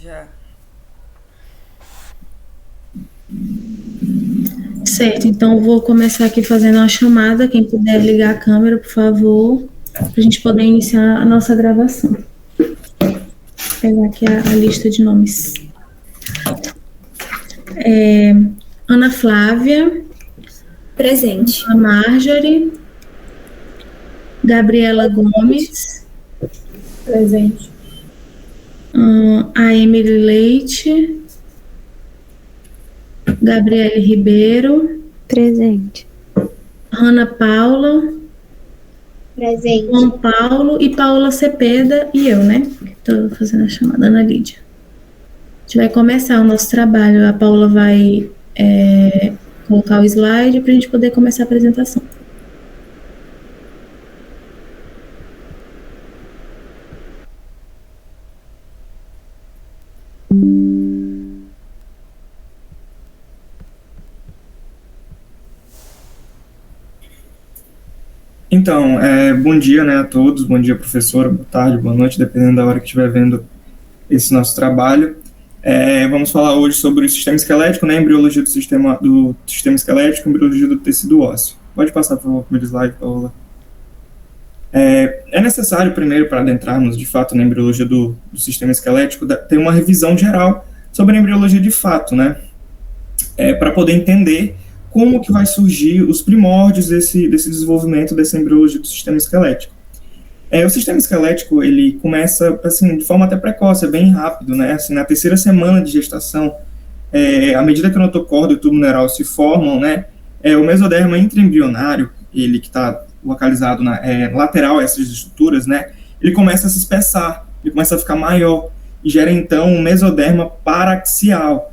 Já. Certo, então eu vou começar aqui fazendo uma chamada. Quem puder ligar a câmera, por favor, para a gente poder iniciar a nossa gravação. Vou pegar aqui a lista de nomes. Ana Flávia. Presente. A Marjorie. Gabriela Gomes. Presente. A Emily Leite. Gabriele Ribeiro. Presente. Ana Paula. Presente. João Paulo e Paula Cepeda e eu, né? Estou fazendo a chamada, Ana Lídia. A gente vai começar o nosso trabalho. A Paula vai colocar o slide para a gente poder começar a apresentação. Então, bom dia, né, a todos, bom dia, professora, boa tarde, boa noite, dependendo da hora que estiver vendo esse nosso trabalho. Vamos falar hoje sobre o sistema esquelético, né, embriologia do sistema esquelético, embriologia do tecido ósseo. Pode passar, por favor, o primeiro slide, Paola. É necessário, primeiro, para adentrarmos, de fato, na embriologia do sistema esquelético, ter uma revisão geral sobre a embriologia de fato, né, para poder entender como que vai surgir os primórdios desse desenvolvimento dessa embriologia do sistema esquelético. O sistema esquelético, ele começa, assim, de forma até precoce, bem rápido, né, assim, na terceira semana de gestação, à medida que o notocordo e o tubo neural se formam, né, o mesoderma intraembrionário, ele que está localizado lateral a essas estruturas, né, ele começa a se espessar, ele começa a ficar maior, e gera, então, um mesoderma paraxial,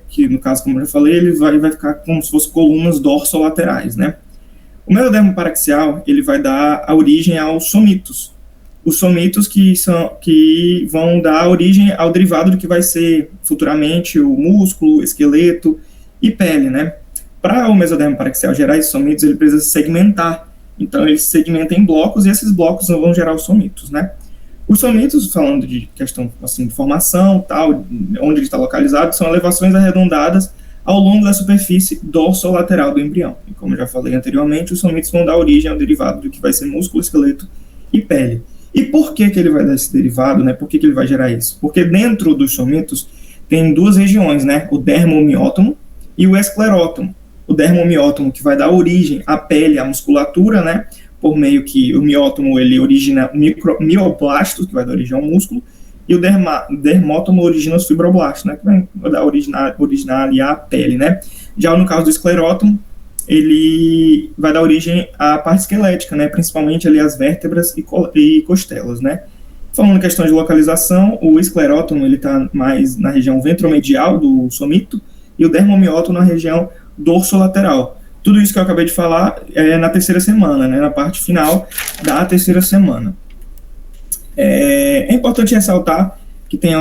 que no caso, como eu já falei, ele vai ficar como se fossem colunas dorsolaterais, né? O mesodermo paraxial, ele vai dar a origem aos somitos. Os somitos que vão dar origem ao derivado do que vai ser futuramente o músculo, esqueleto e pele, né? Para o mesodermo paraxial gerar esses somitos, ele precisa se segmentar. Então, ele se segmenta em blocos e esses blocos vão gerar os somitos, né? Os somitos, falando de questão assim, de formação, tal, onde ele está localizado, são elevações arredondadas ao longo da superfície dorsolateral do embrião. E como eu já falei anteriormente, os somitos vão dar origem ao derivado do que vai ser músculo, esqueleto e pele. E por que ele vai dar esse derivado, né? Por que ele vai gerar isso? Porque dentro dos somitos tem duas regiões, né? O dermomiótomo e o esclerótomo. O dermomiótomo que vai dar origem à pele, à musculatura, né? Por meio que o miótomo, ele origina mioblastos, que vai dar origem ao músculo, e o dermótomo origina os fibroblastos, né, que vai dar originar ali a pele, né. Já no caso do esclerótomo, ele vai dar origem à parte esquelética, né, principalmente ali as vértebras e costelas, né. Falando em questão de localização, o esclerótomo, ele está mais na região ventromedial do somito, e o dermomiótomo na região dorsolateral. Tudo isso que eu acabei de falar é na terceira semana, né, na parte final da terceira semana. É importante ressaltar que tem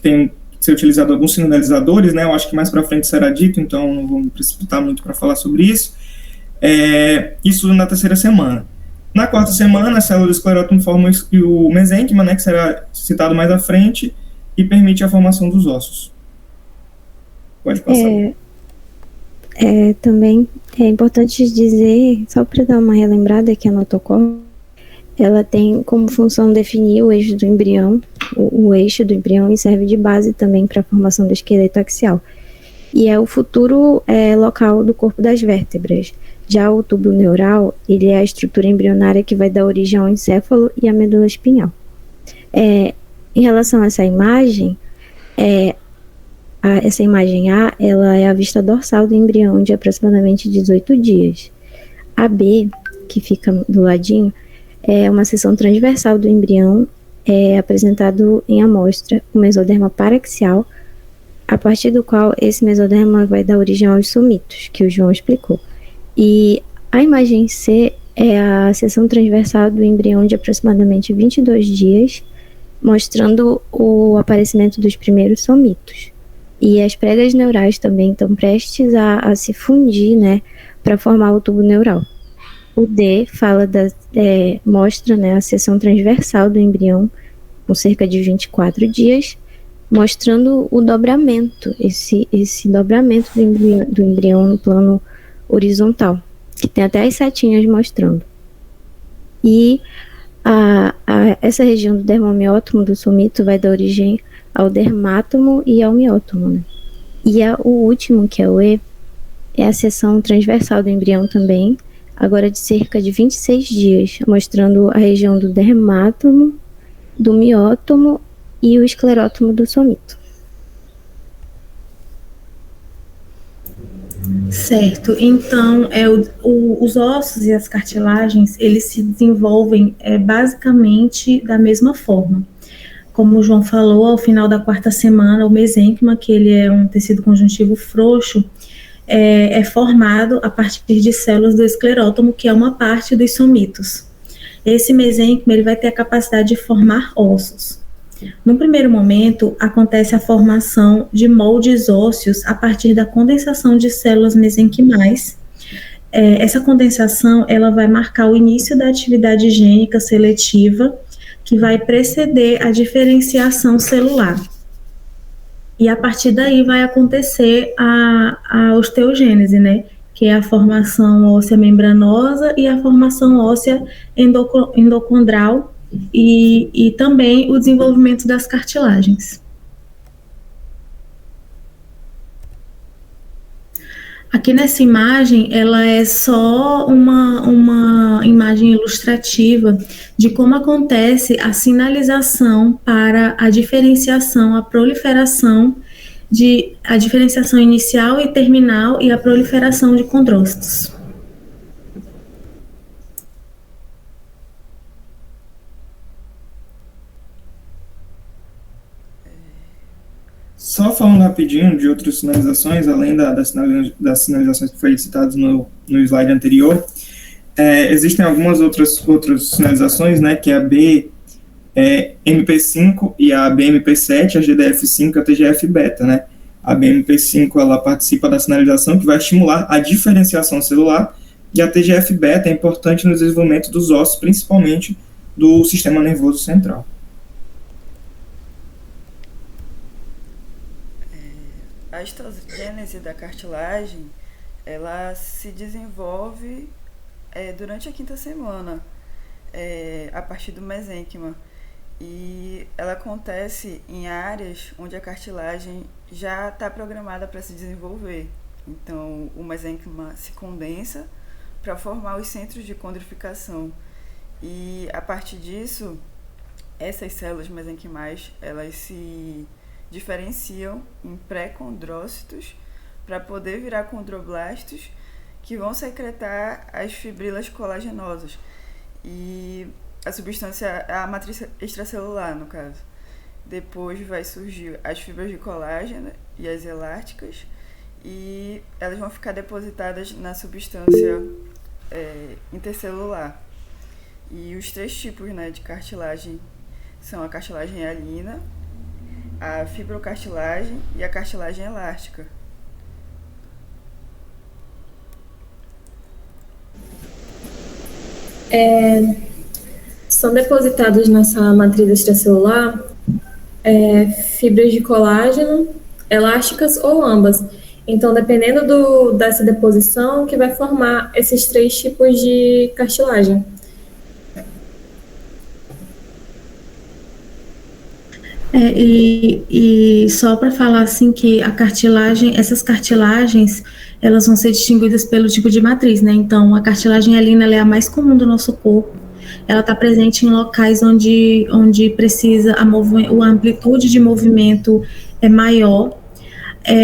que ser utilizado alguns sinalizadores, né, eu acho que mais para frente será dito, então não vou me precipitar muito para falar sobre isso. Isso na terceira semana. Na quarta semana, a célula do esclerótomo forma o mesênquima, né, que será citado mais à frente, e permite a formação dos ossos. Pode passar. Também é importante dizer, só para dar uma relembrada, que a notocorda, ela tem como função definir o eixo do embrião, o eixo do embrião, e serve de base também para a formação do esqueleto axial. E é o futuro local do corpo das vértebras. Já o tubo neural, ele é a estrutura embrionária que vai dar origem ao encéfalo e à medula espinhal. Em relação a essa imagem, essa imagem A, ela é a vista dorsal do embrião de aproximadamente 18 dias. A B, que fica do ladinho, é uma seção transversal do embrião, apresentado em amostra o mesoderma paraxial, a partir do qual esse mesoderma vai dar origem aos somitos, que o João explicou. E a imagem C é a seção transversal do embrião de aproximadamente 22 dias, mostrando o aparecimento dos primeiros somitos. E as pregas neurais também estão prestes a se fundir, né, para formar o tubo neural. O D mostra, né, a seção transversal do embrião, com cerca de 24 dias, mostrando o dobramento, esse dobramento do embrião no plano horizontal, que tem até as setinhas mostrando. E essa região do dermomiótomo do somito vai dar origem ao dermátomo e ao miótomo, né? E o último, que é o E, é a seção transversal do embrião também, agora de cerca de 26 dias, mostrando a região do dermátomo, do miótomo e o esclerótomo do somito. Certo, então os ossos e as cartilagens, eles se desenvolvem basicamente da mesma forma. Como o João falou, ao final da 4ª semana, o mesênquima, que ele é um tecido conjuntivo frouxo, é formado a partir de células do esclerótomo, que é uma parte dos somitos. Esse mesênquima ele vai ter a capacidade de formar ossos. No primeiro momento, acontece a formação de moldes ósseos a partir da condensação de células mesenquimais. Essa condensação ela vai marcar o início da atividade gênica seletiva, que vai preceder a diferenciação celular. E a partir daí vai acontecer a osteogênese, né? Que é a formação óssea membranosa e a formação óssea endocondral, e também o desenvolvimento das cartilagens. Aqui nessa imagem, ela é só uma imagem ilustrativa de como acontece a sinalização para a diferenciação, a proliferação a diferenciação inicial e terminal e a proliferação de condrócitos. Só falando rapidinho de outras sinalizações, além das sinalizações que foram citadas no slide anterior, existem algumas outras sinalizações, né, que é a BMP5 e a BMP7, a GDF5 e a TGF-beta, né? A BMP5 ela participa da sinalização que vai estimular a diferenciação celular, e a TGF-beta é importante no desenvolvimento dos ossos, principalmente do sistema nervoso central. A histogênese da cartilagem, ela se desenvolve durante a 5ª semana, a partir do mesênquima, e ela acontece em áreas onde a cartilagem já está programada para se desenvolver. Então, o mesênquima se condensa para formar os centros de condrificação, e a partir disso, essas células mesenquimais, elas se diferenciam em pré-condrócitos para poder virar condroblastos, que vão secretar as fibrilas colagenosas e a substância, a matriz extracelular, no caso. Depois vai surgir as fibras de colágeno e as elásticas, e elas vão ficar depositadas na substância intercelular. E os 3 tipos, né, de cartilagem são a cartilagem hialina, a fibrocartilagem e a cartilagem elástica. São depositados nessa matriz extracelular fibras de colágeno, elásticas ou ambas. Então, dependendo dessa deposição, que vai formar esses 3 tipos de cartilagem. E só para falar assim que essas cartilagens, elas vão ser distinguidas pelo tipo de matriz, né? Então, a cartilagem hialina ela é a mais comum do nosso corpo. Ela está presente em locais onde precisa a amplitude de movimento é maior.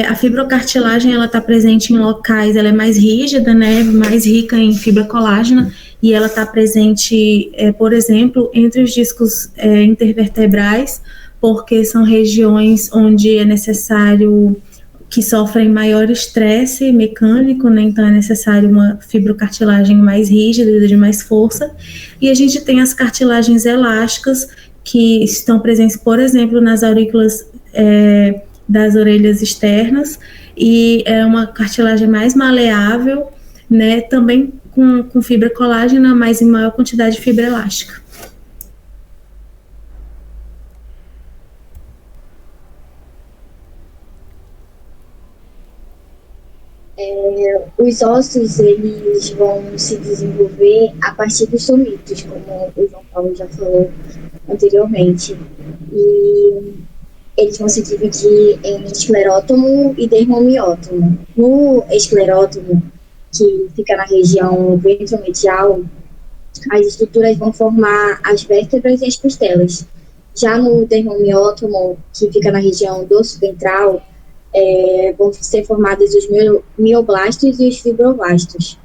A fibrocartilagem ela está presente em locais, ela é mais rígida, né? Mais rica em fibra colágena, e ela está presente, por exemplo, entre os discos intervertebrais, porque são regiões onde é necessário, que sofrem maior estresse mecânico, né? Então é necessário uma fibrocartilagem mais rígida, de mais força. E a gente tem as cartilagens elásticas, que estão presentes, por exemplo, nas aurículas das orelhas externas, e é uma cartilagem mais maleável, né? Também com fibra colágena, mas em maior quantidade de fibra elástica. Os ossos, eles vão se desenvolver a partir dos somitos, como o João Paulo já falou anteriormente. E eles vão se dividir em esclerótomo e dermomiótomo. No esclerótomo, que fica na região ventromedial, as estruturas vão formar as vértebras e as costelas. Já no dermomiótomo, que fica na região dorso ventral, vão ser formados os mioblastos e os fibroblastos.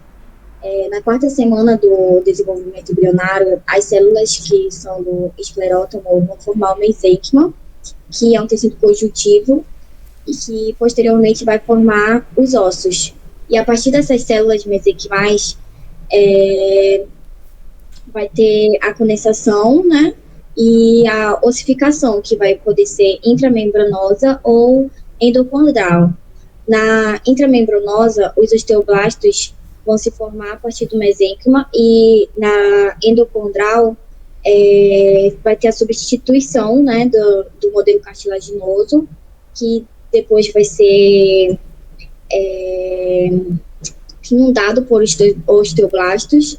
Na quarta semana do desenvolvimento embrionário, as células que são do esclerótomo vão formar o mesênquima, que é um tecido conjuntivo e que posteriormente vai formar os ossos. E a partir dessas células mesenquimais, vai ter a condensação, né, e a ossificação, que vai poder ser intramembranosa ou endocondral. Na intramembranosa, os osteoblastos vão se formar a partir do mesênquima, e na endocondral vai ter a substituição, né, do modelo cartilaginoso, que depois vai ser inundado por osteoblastos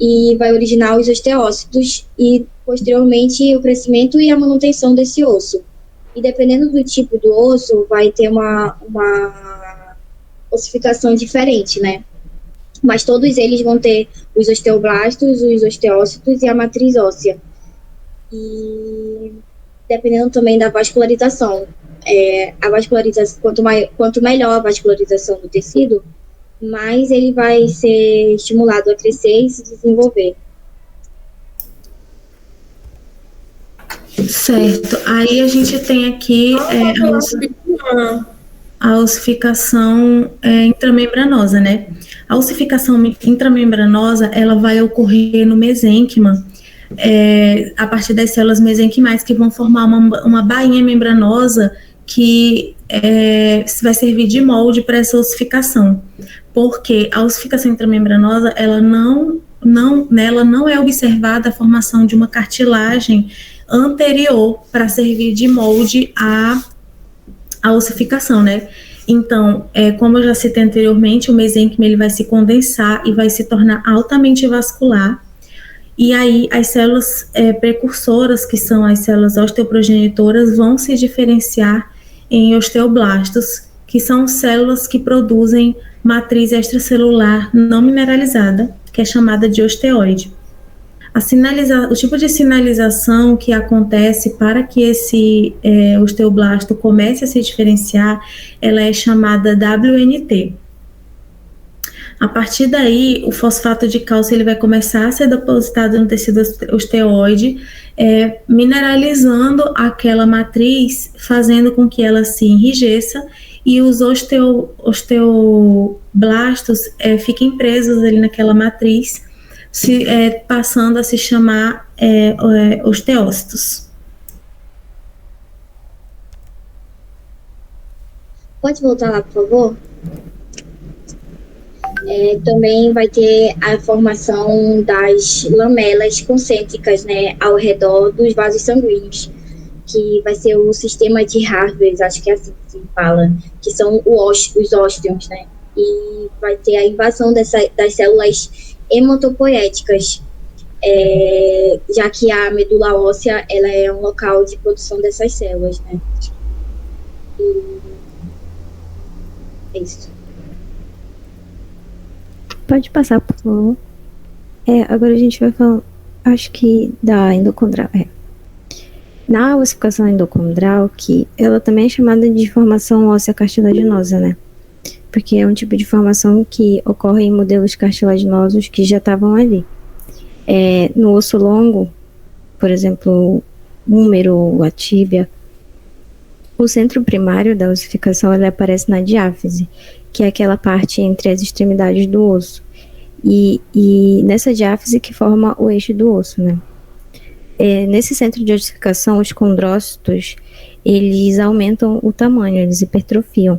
e vai originar os osteócitos e, posteriormente, o crescimento e a manutenção desse osso. E dependendo do tipo do osso, vai ter uma ossificação diferente, né? Mas todos eles vão ter os osteoblastos, os osteócitos e a matriz óssea. E dependendo também da vascularização. A vascularização, quanto melhor a vascularização do tecido, mais ele vai ser estimulado a crescer e se desenvolver. Certo. Aí a gente tem aqui a ossificação intramembranosa, né? A ossificação intramembranosa, ela vai ocorrer no mesênquima, a partir das células mesenquimais, que vão formar uma bainha membranosa que vai servir de molde para essa ossificação. Porque a ossificação intramembranosa, nela não é observada a formação de uma cartilagem anterior para servir de molde à ossificação, né? Então, como eu já citei anteriormente, o mesênquima ele vai se condensar e vai se tornar altamente vascular. E aí, as células precursoras, que são as células osteoprogenitoras, vão se diferenciar em osteoblastos, que são células que produzem matriz extracelular não mineralizada, que é chamada de osteoide. O tipo de sinalização que acontece para que esse osteoblasto comece a se diferenciar, ela é chamada WNT. A partir daí, o fosfato de cálcio ele vai começar a ser depositado no tecido osteoide, mineralizando aquela matriz, fazendo com que ela se enrijeça, e os osteoblastos fiquem presos ali naquela matriz, passando a se chamar osteócitos. Pode voltar lá, por favor? Também vai ter a formação das lamelas concêntricas, né, ao redor dos vasos sanguíneos, que vai ser o sistema de Harvey, acho que é assim que se fala, que são os ósteons, né? E vai ter a invasão das células hematopoéticas, já que a medula óssea ela é um local de produção dessas células, né? E é isso. Pode passar, por favor. Agora a gente vai falar, acho que da endocondral. Na ossificação endocondral, que ela também é chamada de formação óssea cartilaginosa, né? Porque é um tipo de formação que ocorre em modelos cartilaginosos que já estavam ali. No osso longo, por exemplo, o húmero, a tíbia, o centro primário da ossificação ele aparece na diáfise, que é aquela parte entre as extremidades do osso. E nessa diáfise que forma o eixo do osso, né? Nesse centro de ossificação, os condrócitos, eles aumentam o tamanho, eles hipertrofiam.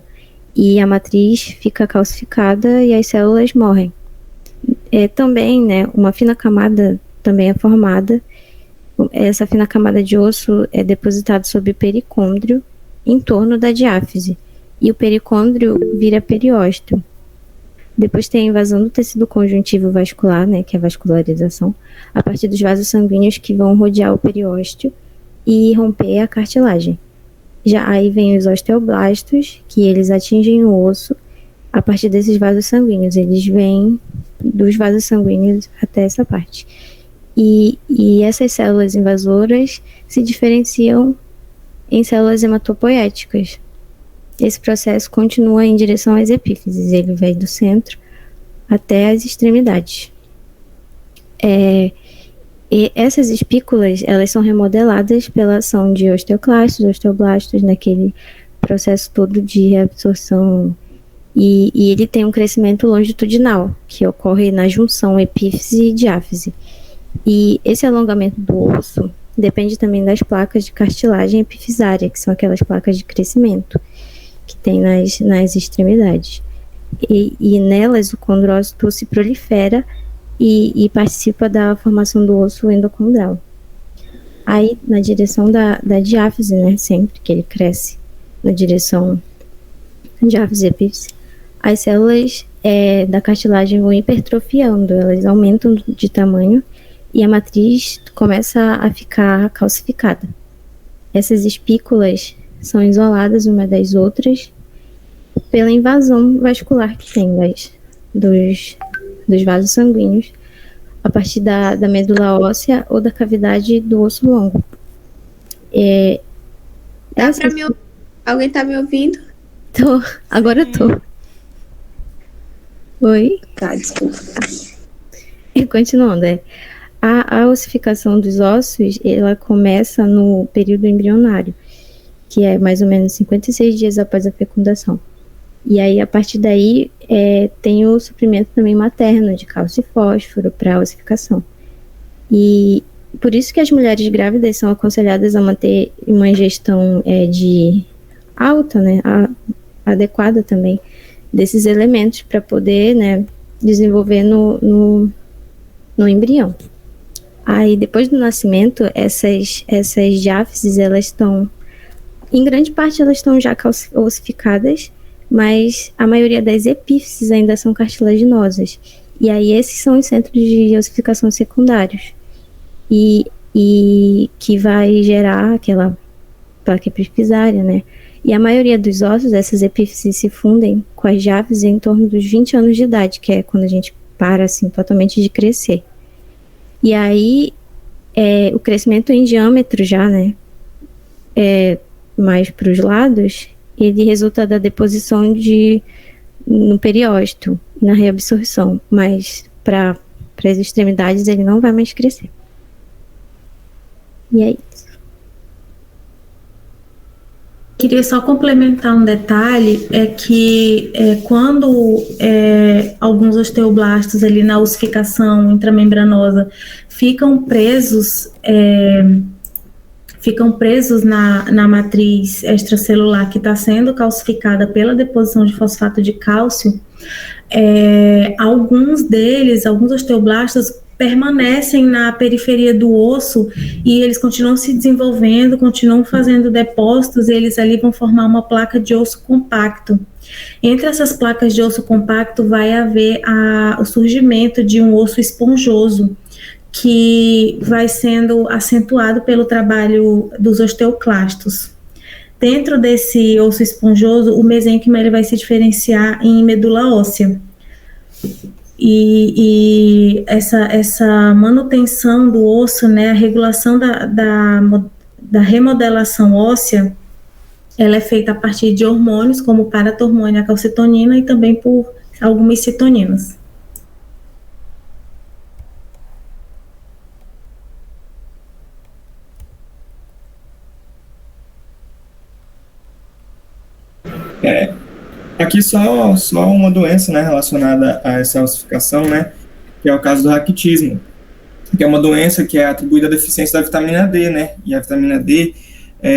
E a matriz fica calcificada e as células morrem. Também, né, uma fina camada também é formada. Essa fina camada de osso é depositada sobre o pericôndrio em torno da diáfise. E o pericôndrio vira periósteo. Depois tem a invasão do tecido conjuntivo vascular, né, que é a vascularização, a partir dos vasos sanguíneos que vão rodear o periósteo e romper a cartilagem. Já aí vem os osteoblastos, que eles atingem o osso a partir desses vasos sanguíneos. Eles vêm dos vasos sanguíneos até essa parte. E essas células invasoras se diferenciam em células hematopoéticas. Esse processo continua em direção às epífises, ele vai do centro até as extremidades. E essas espículas, elas são remodeladas pela ação de osteoclastos, osteoblastos, naquele processo todo de reabsorção, e ele tem um crescimento longitudinal, que ocorre na junção epífise e diáfise. E esse alongamento do osso depende também das placas de cartilagem epifisária, que são aquelas placas de crescimento que tem nas extremidades. E nelas o condrócito se prolifera e participa da formação do osso endocondral. Aí, na direção da diáfise, né, sempre que ele cresce na direção diáfise epífise, as células da cartilagem vão hipertrofiando, elas aumentam de tamanho e a matriz começa a ficar calcificada. Essas espículas são isoladas uma das outras pela invasão vascular que tem dos vasos sanguíneos a partir da medula óssea ou da cavidade do osso longo. Alguém tá me ouvindo? Agora eu tô. Oi? Tá, desculpa. E continuando, a ossificação dos ossos, ela começa no período embrionário, que é mais ou menos 56 dias após a fecundação. E aí, a partir daí, tem o suprimento também materno de cálcio e fósforo para a ossificação. E por isso que as mulheres grávidas são aconselhadas a manter uma ingestão de alta, né, adequada também, desses elementos para poder, né, desenvolver no embrião. Aí, depois do nascimento, essas diáfises, elas estão, em grande parte, elas estão já ossificadas, mas a maioria das epífises ainda são cartilaginosas. E aí, esses são os centros de ossificação secundários. E que vai gerar aquela placa epifisária, né? E a maioria dos ossos, essas epífises se fundem com as diáfises em torno dos 20 anos de idade, que é quando a gente para, assim, totalmente de crescer. E aí, o crescimento em diâmetro já, né, mais para os lados, ele resulta da deposição no periósteo, na reabsorção, mas para as extremidades ele não vai mais crescer. E é isso. Queria só complementar um detalhe, que quando alguns osteoblastos ali na ossificação intramembranosa ficam presos na matriz extracelular que está sendo calcificada pela deposição de fosfato de cálcio, alguns osteoblastos permanecem na periferia do osso e eles continuam se desenvolvendo, continuam fazendo depósitos e eles ali vão formar uma placa de osso compacto. Entre essas placas de osso compacto vai haver o surgimento de um osso esponjoso, que vai sendo acentuado pelo trabalho dos osteoclastos. Dentro desse osso esponjoso, o mesênquima ele vai se diferenciar em medula óssea. E essa manutenção do osso, né, a regulação da remodelação óssea, ela é feita a partir de hormônios, como o paratormônio, a calcitonina, e também por algumas citoninas. Aqui só uma doença, né, relacionada a essa ossificação, né, que é o caso do raquitismo, que é uma doença que é atribuída à deficiência da vitamina D, né, e a vitamina D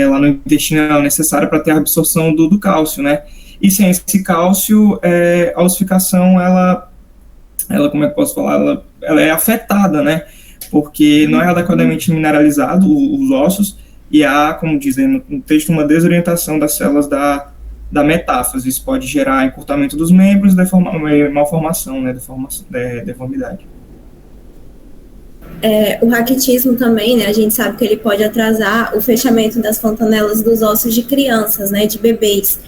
lá no intestino é necessária para ter a absorção do cálcio, né, e sem esse cálcio, a ossificação, ela, como é que eu posso falar, ela é afetada, né, porque não é adequadamente mineralizado os ossos, e há, como dizem no texto, uma desorientação das células da da metáfise. Isso pode gerar encurtamento dos membros, malformação, né, deformidade. O raquitismo também, né, a gente sabe que ele pode atrasar o fechamento das fontanelas dos ossos de crianças, né, de bebês.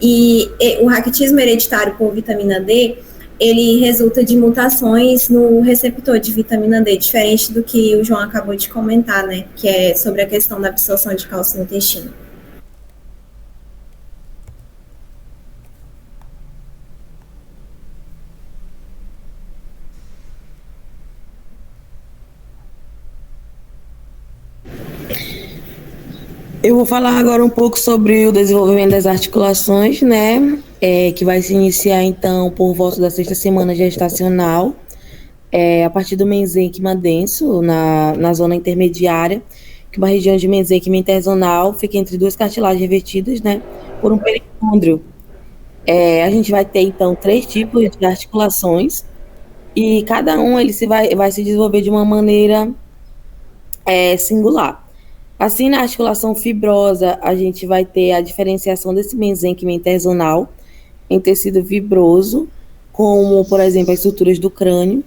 E o raquitismo hereditário por vitamina D, ele resulta de mutações no receptor de vitamina D, diferente do que o João acabou de comentar, né, que é sobre a questão da absorção de cálcio no intestino. Eu vou falar agora um pouco sobre o desenvolvimento das articulações, né? Que vai se iniciar, então, por volta da 6ª semana gestacional, a partir do mesênquima denso, na zona intermediária, que é uma região de mesênquima interzonal fica entre duas cartilagens revertidas, né? Por um pericôndrio. A gente vai ter, então, 3 tipos de articulações, e cada um vai se desenvolver de uma maneira singular. Assim, na articulação fibrosa, a gente vai ter a diferenciação desse mesênquima interzonal em tecido fibroso, como, por exemplo, as estruturas do crânio.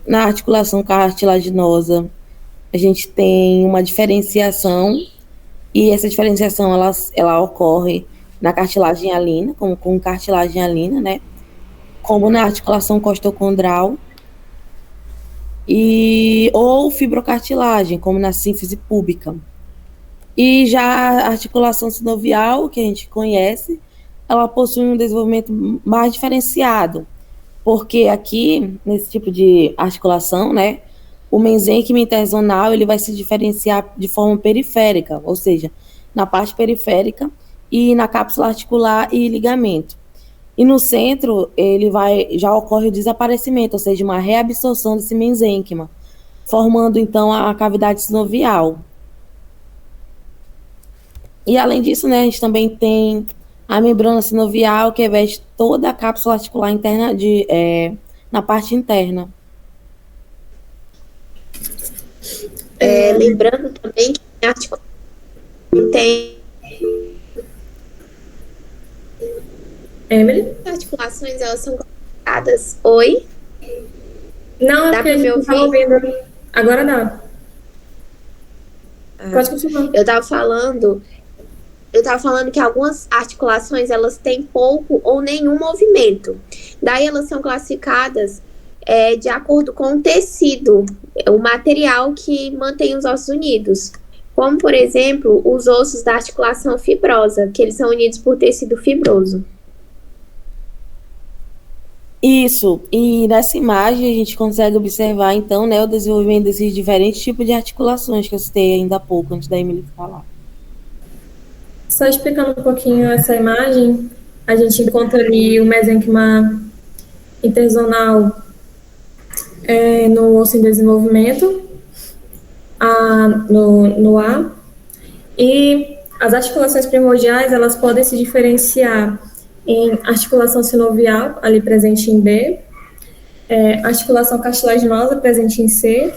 Na articulação cartilaginosa, a gente tem uma diferenciação, e essa diferenciação ela ocorre na cartilagem hialina, como com cartilagem hialina, né? Como na articulação costocondral, ou fibrocartilagem, como na sínfise púbica. E já a articulação sinovial, que a gente conhece, ela possui um desenvolvimento mais diferenciado, porque aqui, nesse tipo de articulação, né, o mesênquima interzonal, ele vai se diferenciar de forma periférica, ou seja, na parte periférica e na cápsula articular e ligamento. E no centro, já ocorre o desaparecimento, ou seja, uma reabsorção desse mesênquima, formando, então, a cavidade sinovial. E, além disso, né, a gente também tem a membrana sinovial, que reveste toda a cápsula articular interna na parte interna. Lembrando também que a articulação tem... Emily? As articulações, elas são classificadas. Oi? Não, dá pra me ouvir? Ouvindo. Agora dá. Pode continuar. Eu tava falando que algumas articulações, elas têm pouco ou nenhum movimento. Daí elas são classificadas de acordo com o tecido, o material que mantém os ossos unidos. Como, por exemplo, os ossos da articulação fibrosa, que eles são unidos por tecido fibroso. Isso, e nessa imagem a gente consegue observar, então, né, o desenvolvimento desses diferentes tipos de articulações que eu citei ainda há pouco, antes da Emily falar. Só explicando um pouquinho essa imagem, a gente encontra ali o mesênquima interzonal no osso em desenvolvimento, no A, e as articulações primordiais, elas podem se diferenciar em articulação sinovial, ali presente em B, articulação cartilaginosa, presente em C,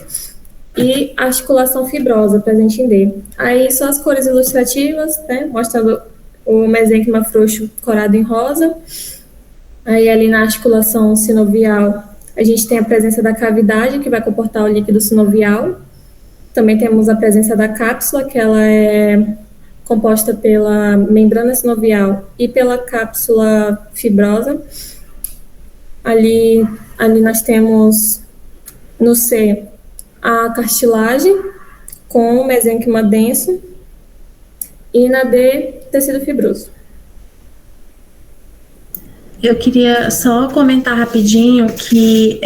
e articulação fibrosa, presente em D. Aí só as cores ilustrativas, né, mostrando o mesênquima frouxo corado em rosa. Aí ali na articulação sinovial, a gente tem a presença da cavidade, que vai comportar o líquido sinovial. Também temos a presença da cápsula, que ela é composta pela membrana sinovial e pela cápsula fibrosa. Ali nós temos no C a cartilagem com o mesênquima denso e na D tecido fibroso. Eu queria só comentar rapidinho que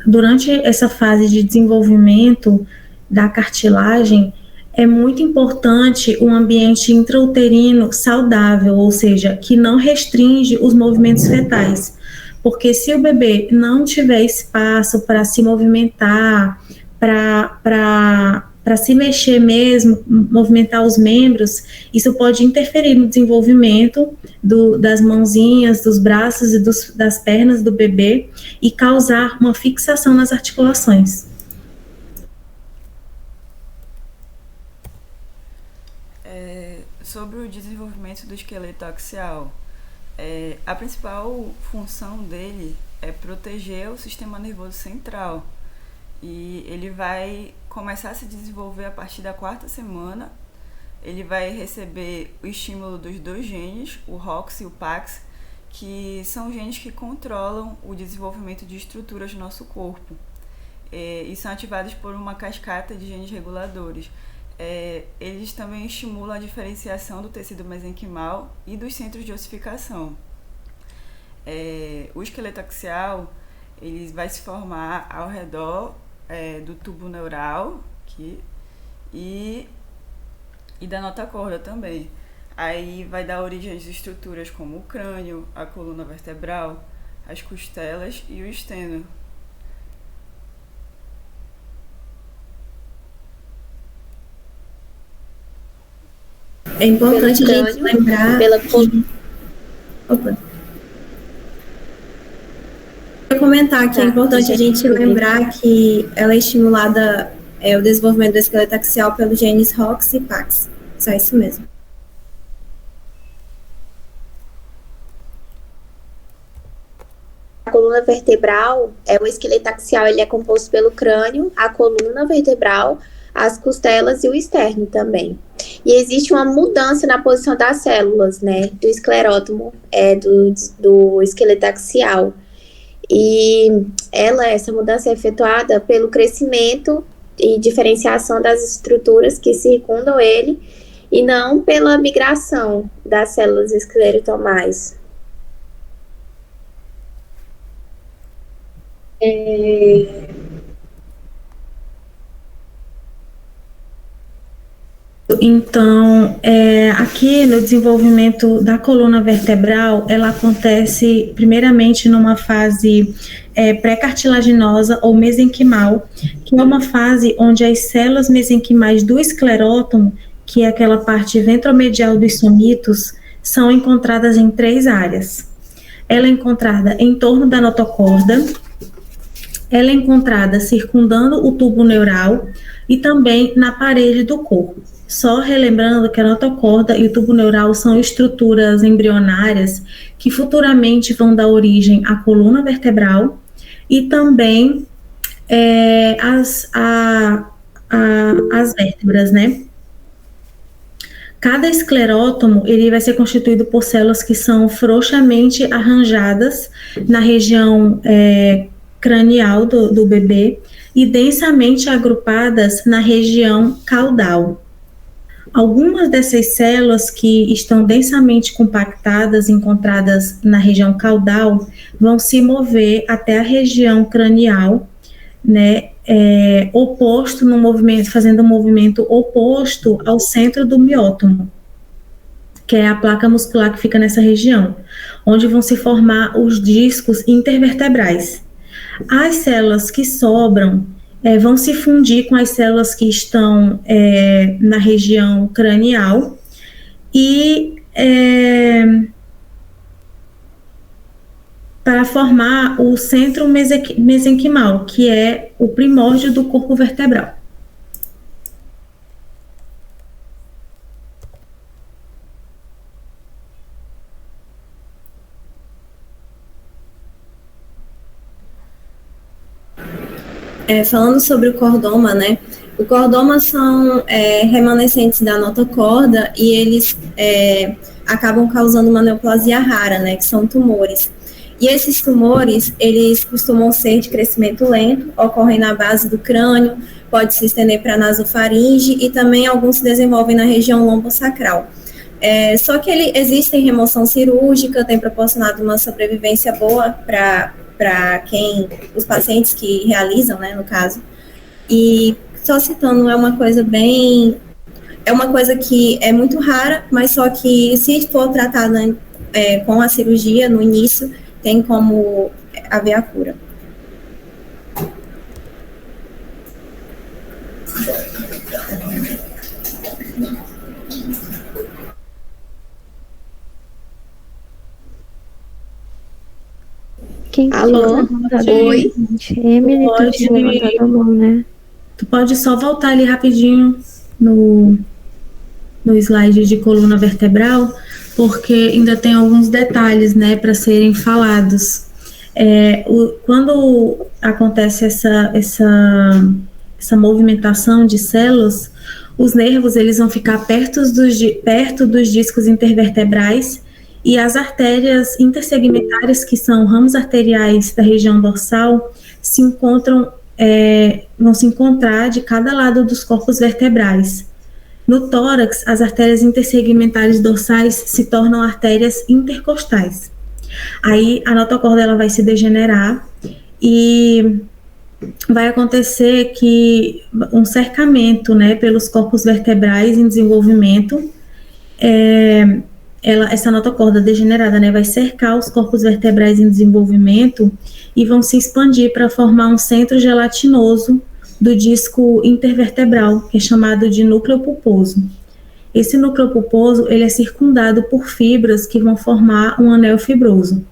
durante essa fase de desenvolvimento da cartilagem, é muito importante um ambiente intrauterino saudável, ou seja, que não restringe os movimentos fetais. Porque se o bebê não tiver espaço para se movimentar, para se mexer mesmo, movimentar os membros, isso pode interferir no desenvolvimento das mãozinhas, dos braços e das pernas do bebê e causar uma fixação nas articulações. sobre o desenvolvimento do esqueleto axial. A principal função dele é proteger o sistema nervoso central. E ele vai começar a se desenvolver a partir da 4ª semana. Ele vai receber o estímulo dos 2 genes, o ROX e o PAX, que são genes que controlam o desenvolvimento de estruturas do nosso corpo. E são ativados por uma cascata de genes reguladores. Eles também estimulam a diferenciação do tecido mesenquimal e dos centros de ossificação. O esqueleto axial ele vai se formar ao redor do tubo neural aqui, e da notocorda também. Aí vai dar origem às estruturas como o crânio, a coluna vertebral, as costelas e o esteno. É importante a gente lembrar Eu comentar que é importante a gente lembrar que ela é estimulada, o desenvolvimento do esqueleto axial pelos genes ROX e PAX. Só isso mesmo. A coluna vertebral, o esqueleto axial, ele é composto pelo crânio, a coluna vertebral, as costelas e o externo também. E existe uma mudança na posição das células, né, do esclerótomo, do esqueleto axial. E essa mudança é efetuada pelo crescimento e diferenciação das estruturas que circundam ele, e não pela migração das células esclerotomais. Então, aqui no desenvolvimento da coluna vertebral, ela acontece primeiramente numa fase pré-cartilaginosa ou mesenquimal, que é uma fase onde as células mesenquimais do esclerótomo, que é aquela parte ventromedial dos somitos, são encontradas em 3 áreas. Ela é encontrada em torno da notocorda, ela é encontrada circundando o tubo neural e também na parede do corpo. Só relembrando que a notocorda e o tubo neural são estruturas embrionárias que futuramente vão dar origem à coluna vertebral e também as vértebras, né? Cada esclerótomo ele vai ser constituído por células que são frouxamente arranjadas na região cranial do bebê e densamente agrupadas na região caudal. Algumas dessas células que estão densamente compactadas, encontradas na região caudal, vão se mover até a região cranial, né, oposto no movimento, fazendo um movimento oposto ao centro do miótomo, que é a placa muscular que fica nessa região, onde vão se formar os discos intervertebrais. As células que sobram vão se fundir com as células que estão na região cranial e para formar o centro mesenquimal, que é o primórdio do corpo vertebral. Falando sobre o cordoma, né? O cordoma são remanescentes da notocorda e eles acabam causando uma neoplasia rara, né? Que são tumores. E esses tumores, eles costumam ser de crescimento lento, ocorrem na base do crânio, pode se estender para a nasofaringe e também alguns se desenvolvem na região lombosacral. Só que existem remoção cirúrgica, tem proporcionado uma sobrevivência boa para os pacientes que realizam, né, no caso. E só citando, é uma coisa que é muito rara, mas só que se for tratada com a cirurgia no início, tem como haver a cura. Quem Alô? Oi? Emily, tu tinha levantado a mão, né? Tu pode só voltar ali rapidinho no no slide de coluna vertebral, porque ainda tem alguns detalhes, né, para serem falados. Quando acontece essa movimentação de células, os nervos eles vão ficar perto dos discos intervertebrais e as artérias intersegmentares, que são ramos arteriais da região dorsal, vão se encontrar de cada lado dos corpos vertebrais. No tórax, as artérias intersegmentares dorsais se tornam artérias intercostais. Aí a notocorda ela vai se degenerar e vai acontecer que um cercamento, né, pelos corpos vertebrais em desenvolvimento, essa notocorda degenerada, né, vai cercar os corpos vertebrais em desenvolvimento e vão se expandir para formar um centro gelatinoso do disco intervertebral, que é chamado de núcleo pulposo. Esse núcleo pulposo ele é circundado por fibras que vão formar um anel fibroso.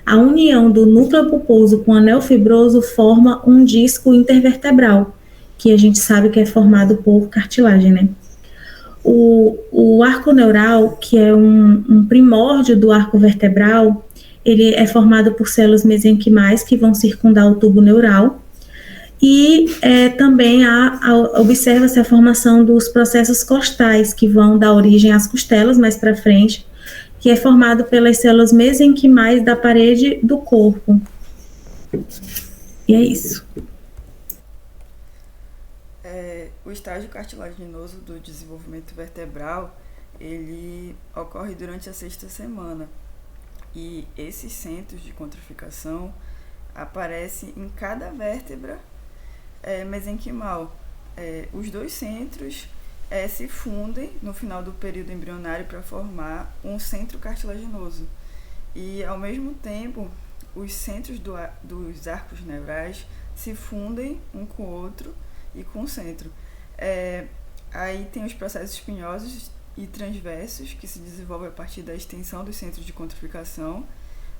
A união do núcleo pulposo com o anel fibroso forma um disco intervertebral, que a gente sabe que é formado por cartilagem, né? O arco neural, que é um primórdio do arco vertebral, ele é formado por células mesenquimais que vão circundar o tubo neural. E também observa-se a formação dos processos costais, que vão dar origem às costelas mais para frente, que é formado pelas células mesenquimais da parede do corpo. E é isso. O estágio cartilaginoso do desenvolvimento vertebral, ele ocorre durante a 6ª semana. E esses centros de contrificação aparecem em cada vértebra mesenquimal. Os dois centros se fundem no final do período embrionário para formar um centro cartilaginoso. E, ao mesmo tempo, os centros dos arcos neurais se fundem um com o outro e com o centro. Aí tem os processos espinhosos e transversos, que se desenvolvem a partir da extensão dos centros de contrificação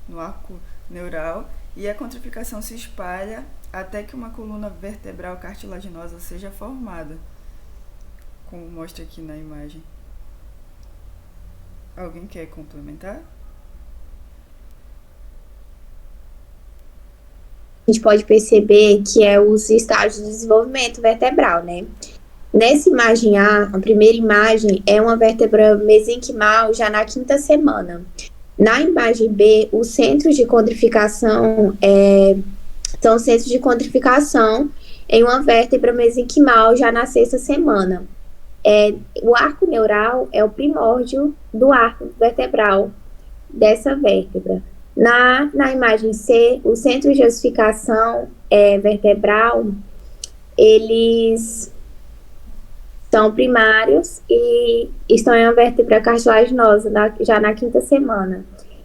no arco neural, e a contrificação se espalha até que uma coluna vertebral cartilaginosa seja formada, como mostra aqui na imagem. Alguém quer complementar? A gente pode perceber que os estágios de desenvolvimento vertebral, né? Nessa imagem A, a primeira imagem é uma vértebra mesenquimal já na 5ª semana. Na imagem B, os centros de condrificação são centros de condrificação em uma vértebra mesenquimal já na 6ª semana. O arco neural é o primórdio do arco vertebral dessa vértebra. Na imagem C, os centros de ossificação vertebral, eles são primários e estão em uma vértebra cartilaginosa já na 5ª semana.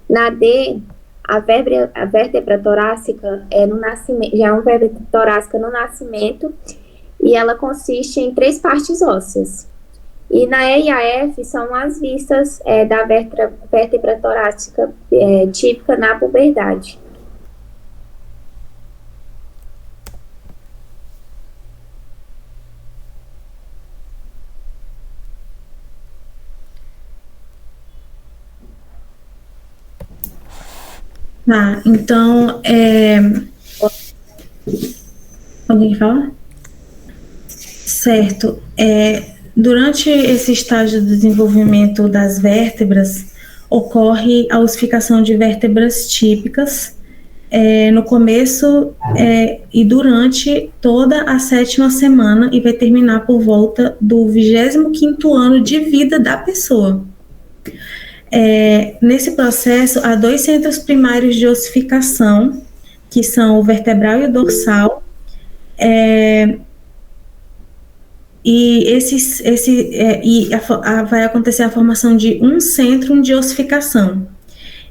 Na D, a vértebra torácica já é uma vértebra torácica no nascimento e ela consiste em 3 partes ósseas. E na E e a F são as vistas da vértebra torácica típica na puberdade. Então, alguém fala? Certo. Durante esse estágio do desenvolvimento das vértebras, ocorre a ossificação de vértebras típicas no começo e durante toda a 7ª semana e vai terminar por volta do 25º ano de vida da pessoa. Nesse processo, há 2 centros primários de ossificação, que são o vertebral e o dorsal, vai acontecer a formação de um centro de ossificação.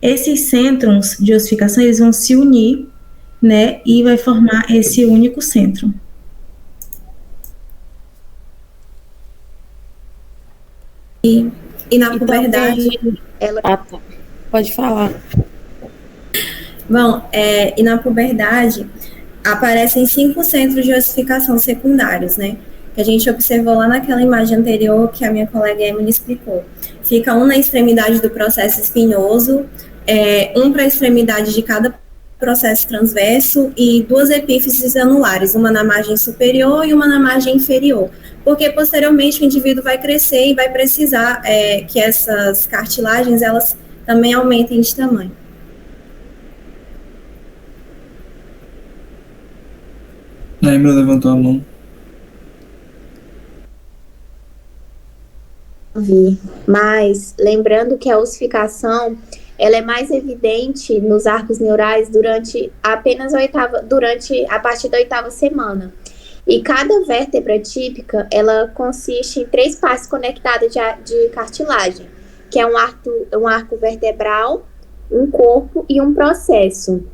Esses centros de ossificação eles vão se unir, né, e vai formar esse único centro. E na puberdade... Pode falar. Bom, e na puberdade aparecem 5 centros de ossificação secundários, né? que a gente observou lá naquela imagem anterior que a minha colega Emily explicou. Fica um na extremidade do processo espinhoso, um para a extremidade de cada processo transverso e 2 epífises anulares, uma na margem superior e uma na margem inferior, porque posteriormente o indivíduo vai crescer e vai precisar que essas cartilagens, elas também aumentem de tamanho. A Emily levantou a mão. Mas, lembrando que a ossificação ela é mais evidente nos arcos neurais durante a partir da 8ª semana. E cada vértebra típica, ela consiste em 3 partes conectadas de cartilagem, que é um arco vertebral, um corpo e um processo.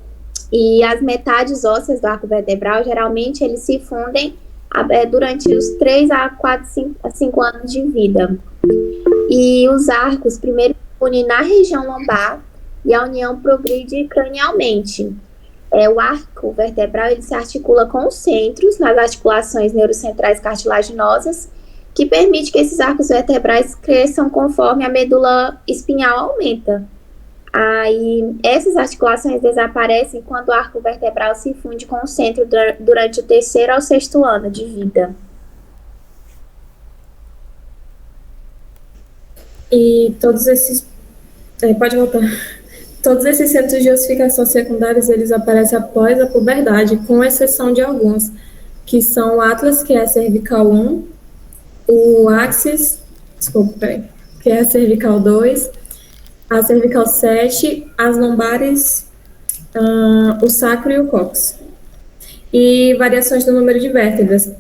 E as metades ósseas do arco vertebral, geralmente, eles se fundem durante os 3 a 5 anos de vida. E os arcos primeiro unem na região lombar e a união progride cranialmente. O arco vertebral ele se articula com os centros nas articulações neurocentrais cartilaginosas, que permite que esses arcos vertebrais cresçam conforme a medula espinhal aumenta. Aí, essas articulações desaparecem quando o arco vertebral se funde com o centro durante o 3º ao 6º ano de vida. E todos esses... pode voltar. Todos esses centros de ossificação secundários, eles aparecem após a puberdade, com exceção de alguns, que são o Atlas, que é a cervical 1, o Axis, que é a cervical 2, a cervical 7, as lombares, o sacro e o cóccix. E variações no número de vértebras,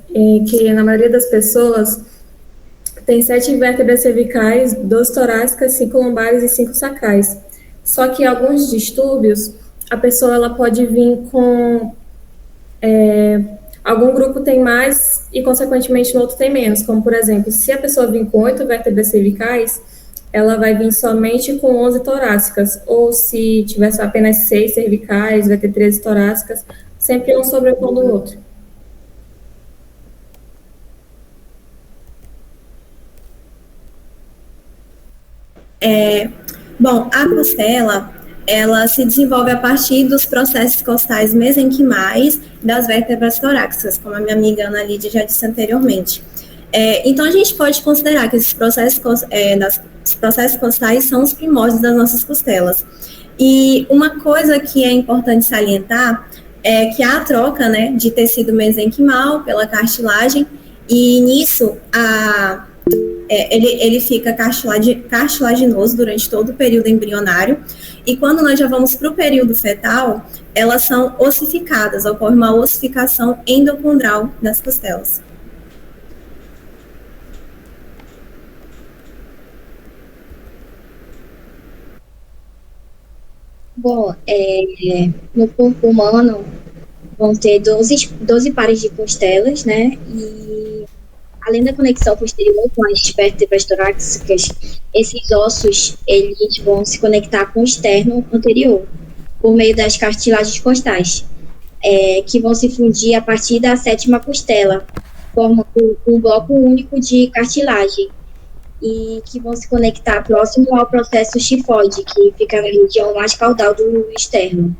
que na maioria das pessoas tem 7 vértebras cervicais, 2 torácicas, 5 lombares e 5 sacrais. Só que alguns distúrbios, a pessoa ela pode vir com... algum grupo tem mais e, consequentemente, no outro tem menos. Como, por exemplo, se a pessoa vir com 8 vértebras cervicais, ela vai vir somente com 11 torácicas. Ou se tiver apenas 6 cervicais, vai ter 13 torácicas, sempre um sobrepondo o outro. Bom, a costela, ela se desenvolve a partir dos processos costais mesenquimais das vértebras torácicas, como a minha amiga Ana Lídia já disse anteriormente. Então, a gente pode considerar que esses processos costais são os primórdios das nossas costelas. E uma coisa que é importante salientar é que há a troca, né, de tecido mesenquimal pela cartilagem, e nisso ele fica cartilaginoso durante todo o período embrionário, e quando nós já vamos para o período fetal, elas são ossificadas, ocorre uma ossificação endocondral das costelas. Bom, no corpo humano vão ter 12 pares de costelas, né? E além da conexão posterior com as vértebras torácicas, esses ossos eles vão se conectar com o externo anterior por meio das cartilagens costais, que vão se fundir a partir da 7ª costela, formando um bloco único de cartilagem, e que vão se conectar próximo ao processo chifoide, que fica na região mais caudal do externo.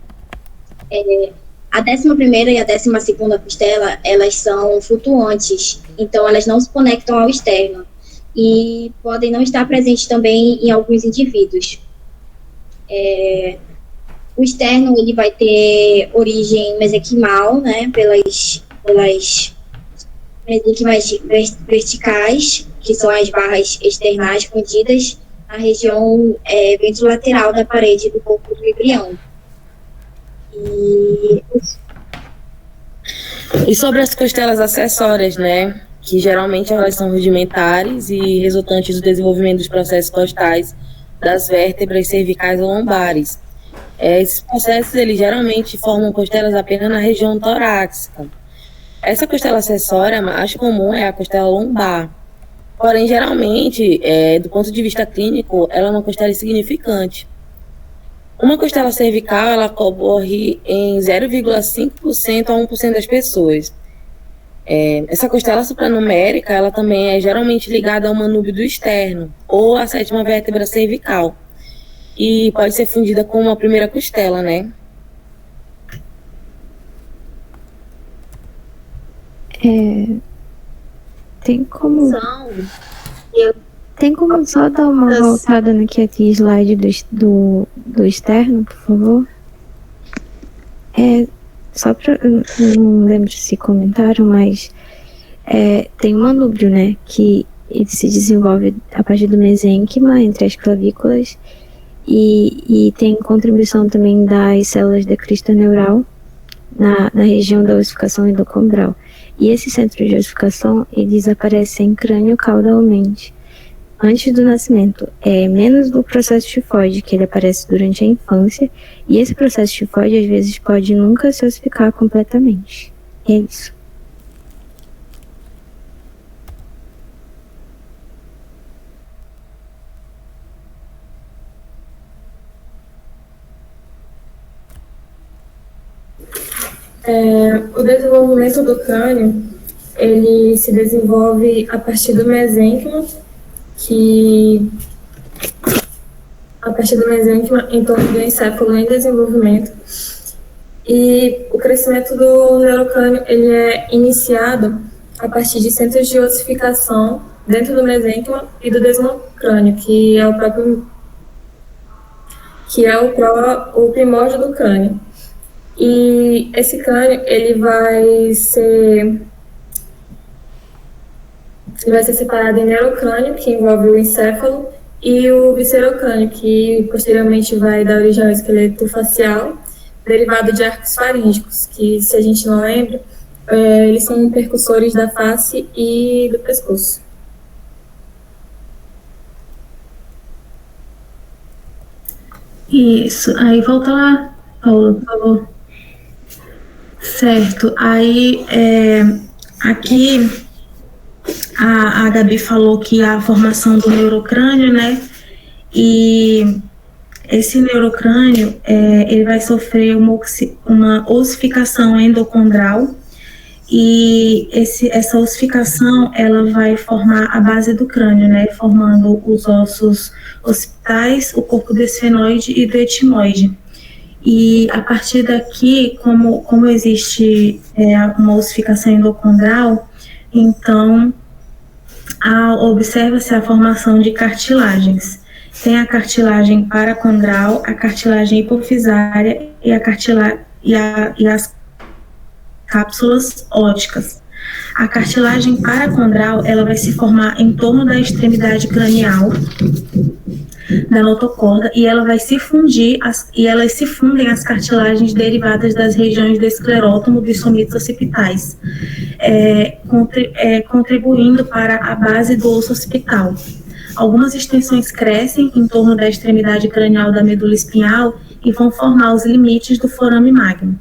A 11ª e a 12ª costela, elas são flutuantes, então elas não se conectam ao externo e podem não estar presentes também em alguns indivíduos. O externo ele vai ter origem mesenquimal, né, pelas mesenquimas verticais, que são as barras externais fundidas na região ventrolateral da parede do corpo do embrião. E sobre as costelas acessórias, né, que geralmente elas são rudimentares e resultantes do desenvolvimento dos processos costais das vértebras cervicais ou lombares. Esses processos, eles geralmente formam costelas apenas na região torácica. Essa costela acessória, a mais comum é a costela lombar. Porém, geralmente, do ponto de vista clínico, ela é uma costela insignificante. Uma costela cervical, ela ocorre em 0,5% a 1% das pessoas. Essa costela supranumérica, ela também é geralmente ligada ao manúbio do externo, ou à sétima vértebra cervical, e pode ser fundida com uma primeira costela, né? Tem como só dar uma voltada naquele slide do externo, por favor? Só pra, eu não lembro se comentaram, mas tem um manúbio, né, que ele se desenvolve a partir do mesênquima entre as clavículas e tem contribuição também das células da crista neural na região da ossificação endocondral. E esse centro de ossificação, eles aparecem crânio-caudalmente antes do nascimento, menos do processo tifoide, que ele aparece durante a infância, e esse processo tifoide às vezes pode nunca se ossificar completamente. É isso. O desenvolvimento do crânio, ele se desenvolve a partir do mesênquima, em torno do encéfalo em desenvolvimento. E o crescimento do neurocrânio, ele é iniciado a partir de centros de ossificação dentro do mesênquima e do desmocrânio, que é o primórdio do crânio. E esse crânio, ele vai ser separado em neurocrânio, que envolve o encéfalo, e o viscerocrânio, que posteriormente vai dar origem ao esqueleto facial, derivado de arcos faríngicos, que, se a gente não lembra, eles são percussores da face e do pescoço. Isso, aí volta lá, Paula, por favor. Certo, aí aqui a Gabi falou que a formação do neurocrânio, né, e esse neurocrânio, ele vai sofrer uma ossificação endocondral, e essa ossificação, ela vai formar a base do crânio, né, formando os ossos occipitais, o corpo do esfenoide e do etimoide. E a partir daqui, como existe uma ossificação endocondral, então observa-se a formação de cartilagens. Tem a cartilagem paracondral, a cartilagem hipofisária e as cápsulas ópticas. A cartilagem paracondral, ela vai se formar em torno da extremidade cranial da notocorda, e ela vai se fundir, elas se fundem as cartilagens derivadas das regiões do esclerótomo dos somitos occipitais, contribuindo para a base do osso occipital. Algumas extensões crescem em torno da extremidade cranial da medula espinhal e vão formar os limites do forame magno.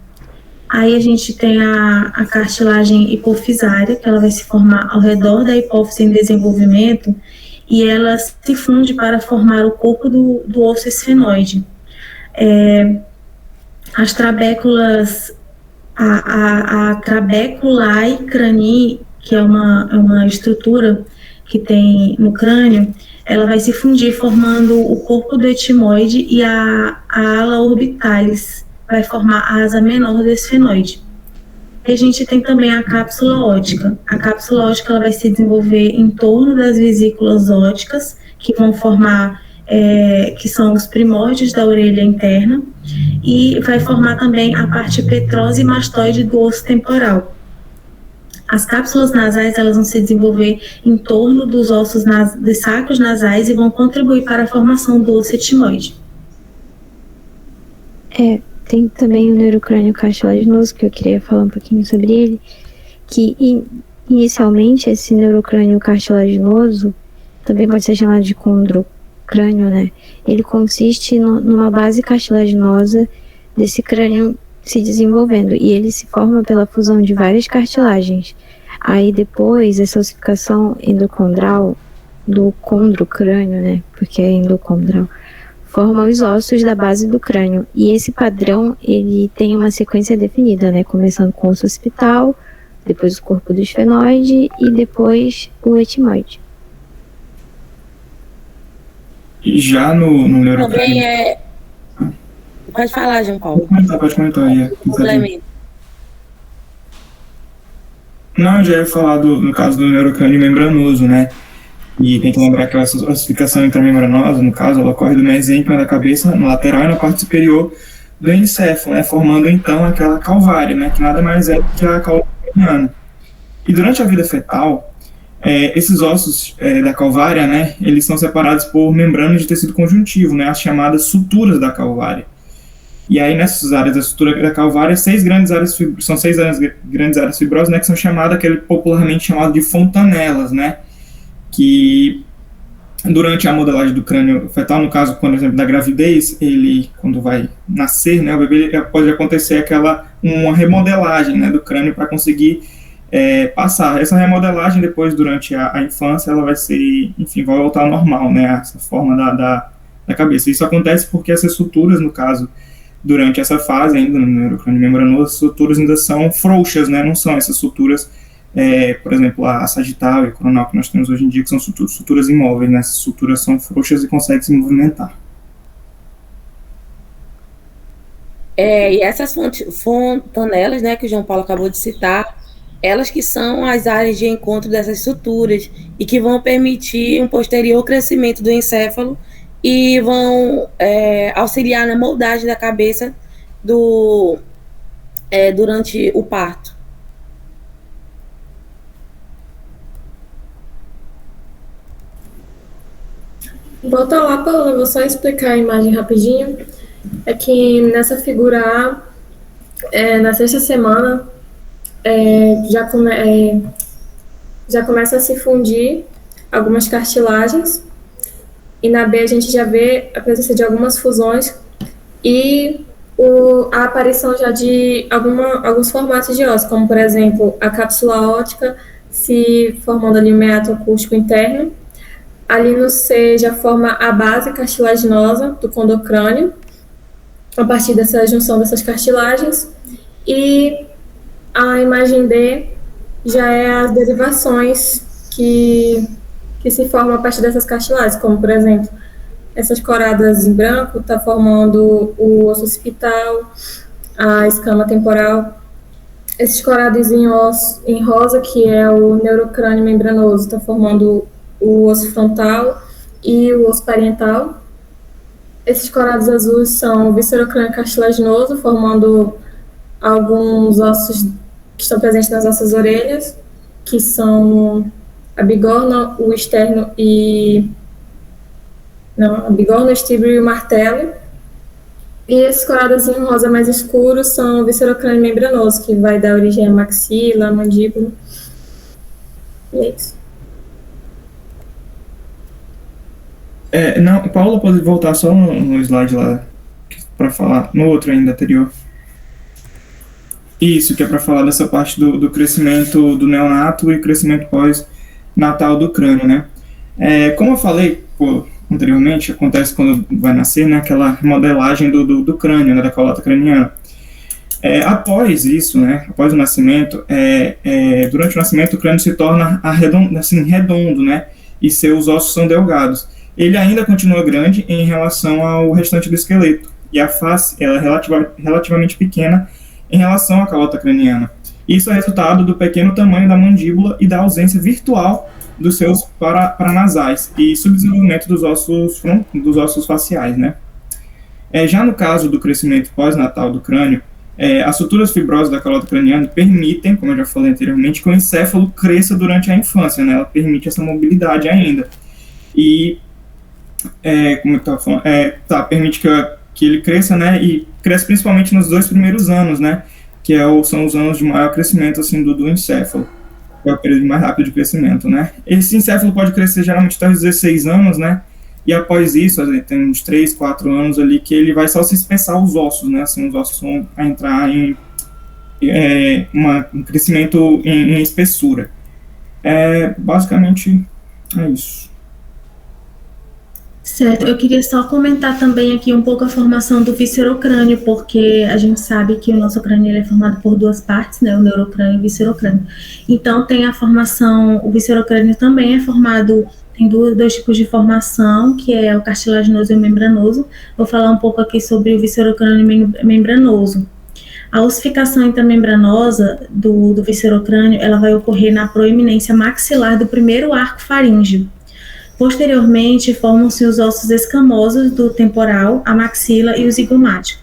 Aí a gente tem a cartilagem hipofisária, que ela vai se formar ao redor da hipófise em desenvolvimento, e ela se funde para formar o corpo do osso esfenoide. As trabéculas, a trabeculae cranii, que é uma estrutura que tem no crânio, ela vai se fundir formando o corpo do etimoide, e a ala orbitalis vai formar a asa menor do esfenoide. E a gente tem também a cápsula ótica. A cápsula ótica, ela vai se desenvolver em torno das vesículas óticas, que vão formar, que são os primórdios da orelha interna, e vai formar também a parte petrosa e mastoide do osso temporal. As cápsulas nasais, elas vão se desenvolver em torno dos ossos dos sacos nasais e vão contribuir para a formação do osso etimoide. Tem também o neurocrânio cartilaginoso, que eu queria falar um pouquinho sobre ele, que inicialmente esse neurocrânio cartilaginoso, também pode ser chamado de condrocrânio, né? Ele consiste numa base cartilaginosa desse crânio se desenvolvendo, e ele se forma pela fusão de várias cartilagens. Aí depois, essa ossificação endocondral do condrocrânio, né? Porque é endocondral, forma os ossos da base do crânio, e esse padrão, ele tem uma sequência definida, né, começando com o osso occipital, depois o corpo do esfenoide e depois o etimoide. E já no neurocrânio... Também é... Pode falar, João Paulo. Pode comentar aí. Complemento. Não, eu já ia falar no caso do neurocrânio membranoso, né? E tem que lembrar que a ossificação intramembranosa, no caso, ela ocorre do mesênquima da cabeça, na lateral e na parte superior do encéfalo, né? Formando então aquela calvária, né? Que nada mais é do que a cauda craniana. E durante a vida fetal, esses ossos da calvária, né? Eles são separados por membranas de tecido conjuntivo, né? As chamadas suturas da calvária. E aí, nessas áreas da sutura da calvária, são seis grandes áreas fibrosas, né, que são chamadas, popularmente chamado de fontanelas, né, que durante a modelagem do crânio fetal, no caso, por exemplo, da gravidez, quando vai nascer, né, o bebê, pode acontecer uma remodelagem, né, do crânio para conseguir passar. Essa remodelagem, depois, durante a infância, ela vai ser, enfim, vai voltar ao normal, né, essa forma da cabeça. Isso acontece porque essas suturas, no caso, durante essa fase ainda no neurocrânio membranoso, as suturas ainda são frouxas, né? Não são essas suturas, por exemplo, a sagital e a coronal que nós temos hoje em dia, que são suturas imóveis, né? Essas suturas são frouxas e conseguem se movimentar. E essas fontanelas, né, que o João Paulo acabou de citar, elas que são as áreas de encontro dessas suturas e que vão permitir um posterior crescimento do encéfalo e vão auxiliar na moldagem da cabeça durante o parto. Volta lá, Paula, vou só explicar a imagem rapidinho. É que nessa figura A, na sexta semana, já começa a se fundir algumas cartilagens. E na B a gente já vê a presença de algumas fusões e a aparição já de alguns formatos de osso, como por exemplo a cápsula óptica se formando ali o meato acústico interno. Ali no C já forma a base cartilaginosa do condocrânio, a partir dessa junção dessas cartilagens. E a imagem D já é as derivações que se formam a partir dessas cartilagens, como, por exemplo, essas coradas em branco está formando o osso occipital, a escama temporal. Esses corados em rosa, que é o neurocrânio membranoso, está formando o osso frontal e o osso parietal. Esses corados azuis são o viscerocrânio cartilaginoso, formando alguns ossos que estão presentes nas nossas orelhas, que são a bigorna, o externo a bigorna, o estíbio e o martelo. E esses corados em rosa mais escuros são o viscerocrânio membranoso, que vai dar origem à maxila, à mandíbula. E é isso. Não, Paula, pode voltar só no slide lá para falar, no outro ainda anterior. Isso, que é para falar dessa parte do crescimento do neonato e crescimento pós-natal do crânio, né? Como eu falei anteriormente, acontece quando vai nascer, né, aquela modelagem do crânio, né, da calota craniana. Após isso, né, após o nascimento, durante o nascimento o crânio se torna redondo, né, e seus ossos são delgados. Ele ainda continua grande em relação ao restante do esqueleto, e a face ela é relativamente pequena em relação à calota craniana. Isso é resultado do pequeno tamanho da mandíbula e da ausência virtual dos seus paranasais e subdesenvolvimento dos ossos faciais, né? Já no caso do crescimento pós-natal do crânio, as suturas fibrosas da calota craniana permitem, como eu já falei anteriormente, que o encéfalo cresça durante a infância, né? Ela permite essa mobilidade ainda. E, como eu estava falando, permite que ele cresça, né? E cresce principalmente nos 2 primeiros anos, né? Que são os anos de maior crescimento, assim, do encéfalo. É o período mais rápido de crescimento, né? Esse encéfalo pode crescer geralmente até os 16 anos, né? E após isso, tem uns 3, 4 anos ali que ele vai só se espessar os ossos, né? Assim, os ossos vão entrar em um crescimento em espessura. Basicamente, é isso. Certo, eu queria só comentar também aqui um pouco a formação do viscerocrânio, porque a gente sabe que o nosso crânio ele é formado por duas partes, né, o neurocrânio e o viscerocrânio. Então tem a formação, o viscerocrânio também é formado, tem dois tipos de formação, que é o cartilaginoso e o membranoso. Vou falar um pouco aqui sobre o viscerocrânio membranoso. A ossificação intramembranosa do viscerocrânio, ela vai ocorrer na proeminência maxilar do primeiro arco faríngeo. Posteriormente, formam-se os ossos escamosos do temporal, a maxila e o zigomático.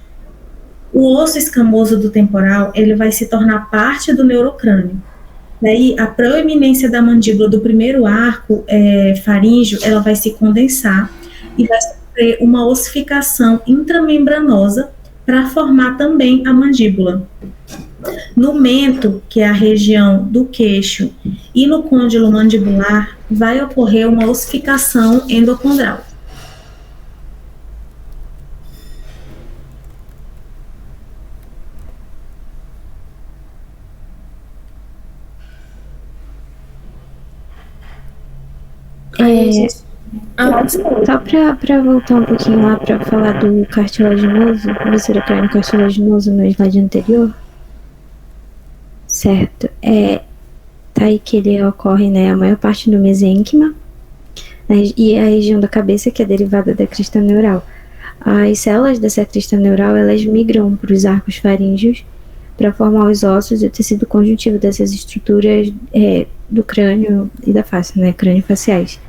O osso escamoso do temporal, ele vai se tornar parte do neurocrânio. Daí, a proeminência da mandíbula do primeiro arco faríngeo, ela vai se condensar e vai sofrer uma ossificação intramembranosa para formar também a mandíbula. No mento, que é a região do queixo, e no côndilo mandibular, vai ocorrer uma ossificação endocondral. Só para voltar um pouquinho lá para falar do cartilaginoso, viscerocrânio cartilaginoso no slide anterior. Certo, tá aí que ele ocorre, né, a maior parte do mesênquima, né, e a região da cabeça que é derivada da crista neural. As células dessa crista neural, elas migram para os arcos faríngeos para formar os ossos e o tecido conjuntivo dessas estruturas do crânio e da face, né, crânio-faciais.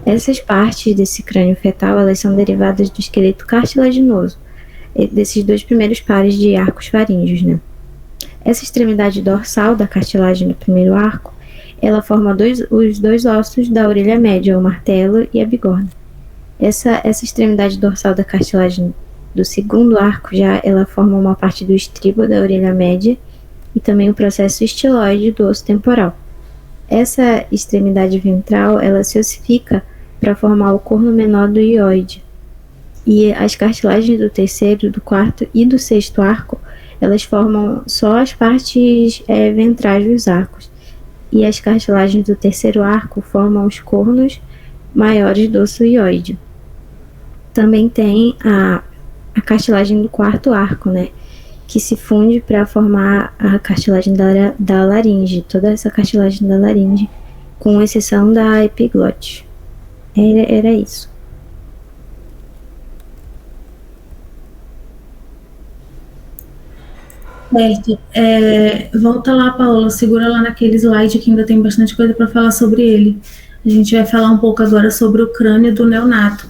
Essas partes desse crânio fetal, elas são derivadas do esqueleto cartilaginoso, desses dois primeiros pares de arcos faríngeos, né. Essa extremidade dorsal da cartilagem do primeiro arco, ela forma os dois ossos da orelha média, o martelo e a bigorna. Essa extremidade dorsal da cartilagem do segundo arco, já ela forma uma parte do estribo da orelha média e também o processo estiloide do osso temporal. Essa extremidade ventral, ela se ossifica para formar o corno menor do hioide. E as cartilagens do terceiro, do quarto e do sexto arco, elas formam só as partes ventrais dos arcos. E as cartilagens do terceiro arco formam os cornos maiores do osso hioide. Também tem a cartilagem do quarto arco, né, que se funde para formar a cartilagem da laringe, toda essa cartilagem da laringe, com exceção da epiglote. Era isso. Certo. Volta lá, Paola, segura lá naquele slide que ainda tem bastante coisa para falar sobre ele. A gente vai falar um pouco agora sobre o crânio do neonato.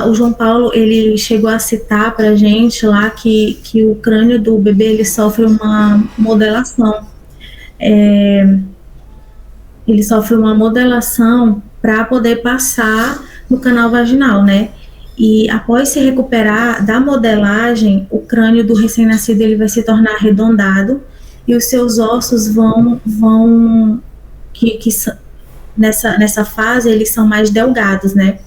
O João Paulo, ele chegou a citar para a gente lá que o crânio do bebê, ele sofre uma modelação. Ele sofre uma modelação para poder passar no canal vaginal, né? E após se recuperar da modelagem, o crânio do recém-nascido ele vai se tornar arredondado e os seus ossos nessa fase eles são mais delgados, né?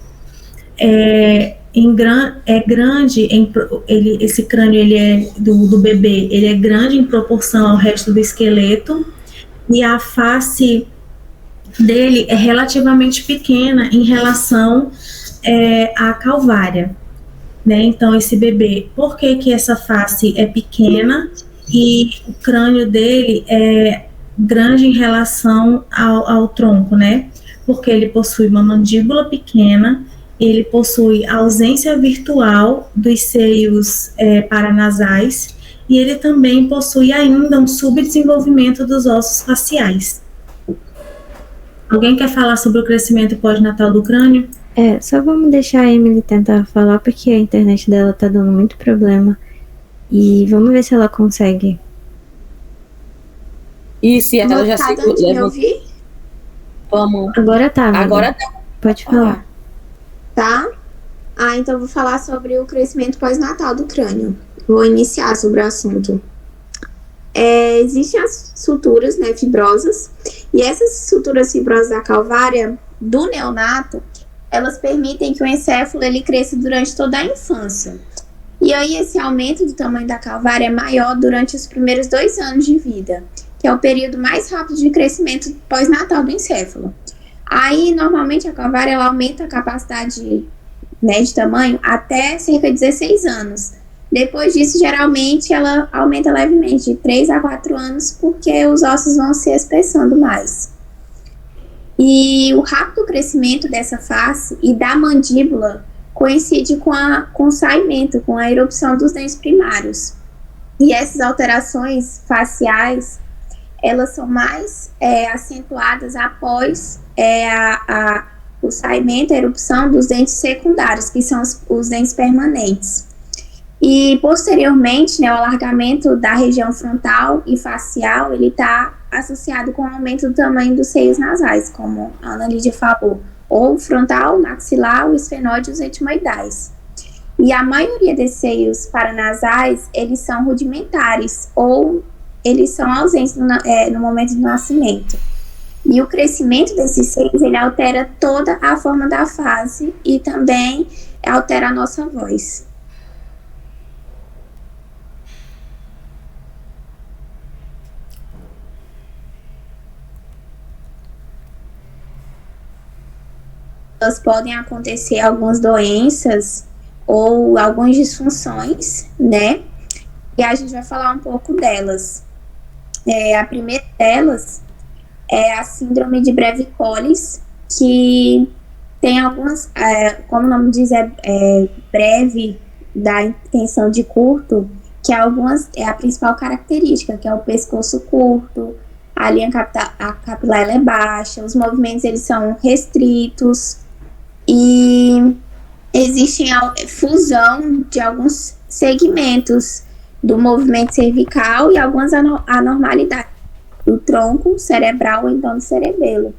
Esse crânio ele é do bebê, ele é grande em proporção ao resto do esqueleto e a face dele é relativamente pequena em relação à calvária, né? Então esse bebê, por que essa face é pequena e o crânio dele é grande em relação ao tronco, né? Porque ele possui uma mandíbula pequena, ele possui ausência virtual dos seios paranasais e ele também possui ainda um subdesenvolvimento dos ossos faciais. Alguém quer falar sobre o crescimento pós-natal do crânio? Só vamos deixar a Emily tentar falar, porque a internet dela tá dando muito problema. E vamos ver se ela consegue. E se ela já se me ouvir? Vamos. Agora tá, amiga. Agora tá. Pode falar. Tá? Então eu vou falar sobre o crescimento pós-natal do crânio. Vou iniciar sobre o assunto. Existem as suturas, né, fibrosas, e essas suturas fibrosas da calvária do neonato, elas permitem que o encéfalo ele cresça durante toda a infância. E aí esse aumento do tamanho da calvária é maior durante os primeiros 2 anos de vida, que é o período mais rápido de crescimento pós-natal do encéfalo. Aí, normalmente, a calvária ela aumenta a capacidade né, de tamanho, até cerca de 16 anos. Depois disso, geralmente, ela aumenta levemente, de 3 a 4 anos, porque os ossos vão se espessando mais. E o rápido crescimento dessa face e da mandíbula coincide com o saimento, com a erupção dos dentes primários. E essas alterações faciais, elas são mais acentuadas após o saimento, a erupção dos dentes secundários, que são os dentes permanentes. E, posteriormente, né, o alargamento da região frontal e facial, ele está associado com o aumento do tamanho dos seios nasais, como a Ana Lídia falou, ou frontal, maxilar, o esfenóide e os etimoidais. E a maioria desses seios paranasais, eles são rudimentares, ou eles são ausentes no momento do nascimento. E o crescimento desses seios, ele altera toda a forma da face e também altera a nossa voz. Podem acontecer algumas doenças ou algumas disfunções, né? E a gente vai falar um pouco delas. A primeira delas é a síndrome de Breve-Colles, que tem algumas, como o nome diz, breve, da intenção de curto, que é a principal característica, que é o pescoço curto, a linha capilar ela é baixa, os movimentos eles são restritos, e existe fusão de alguns segmentos do movimento cervical e algumas anormalidades do tronco cerebral ou então do cerebelo.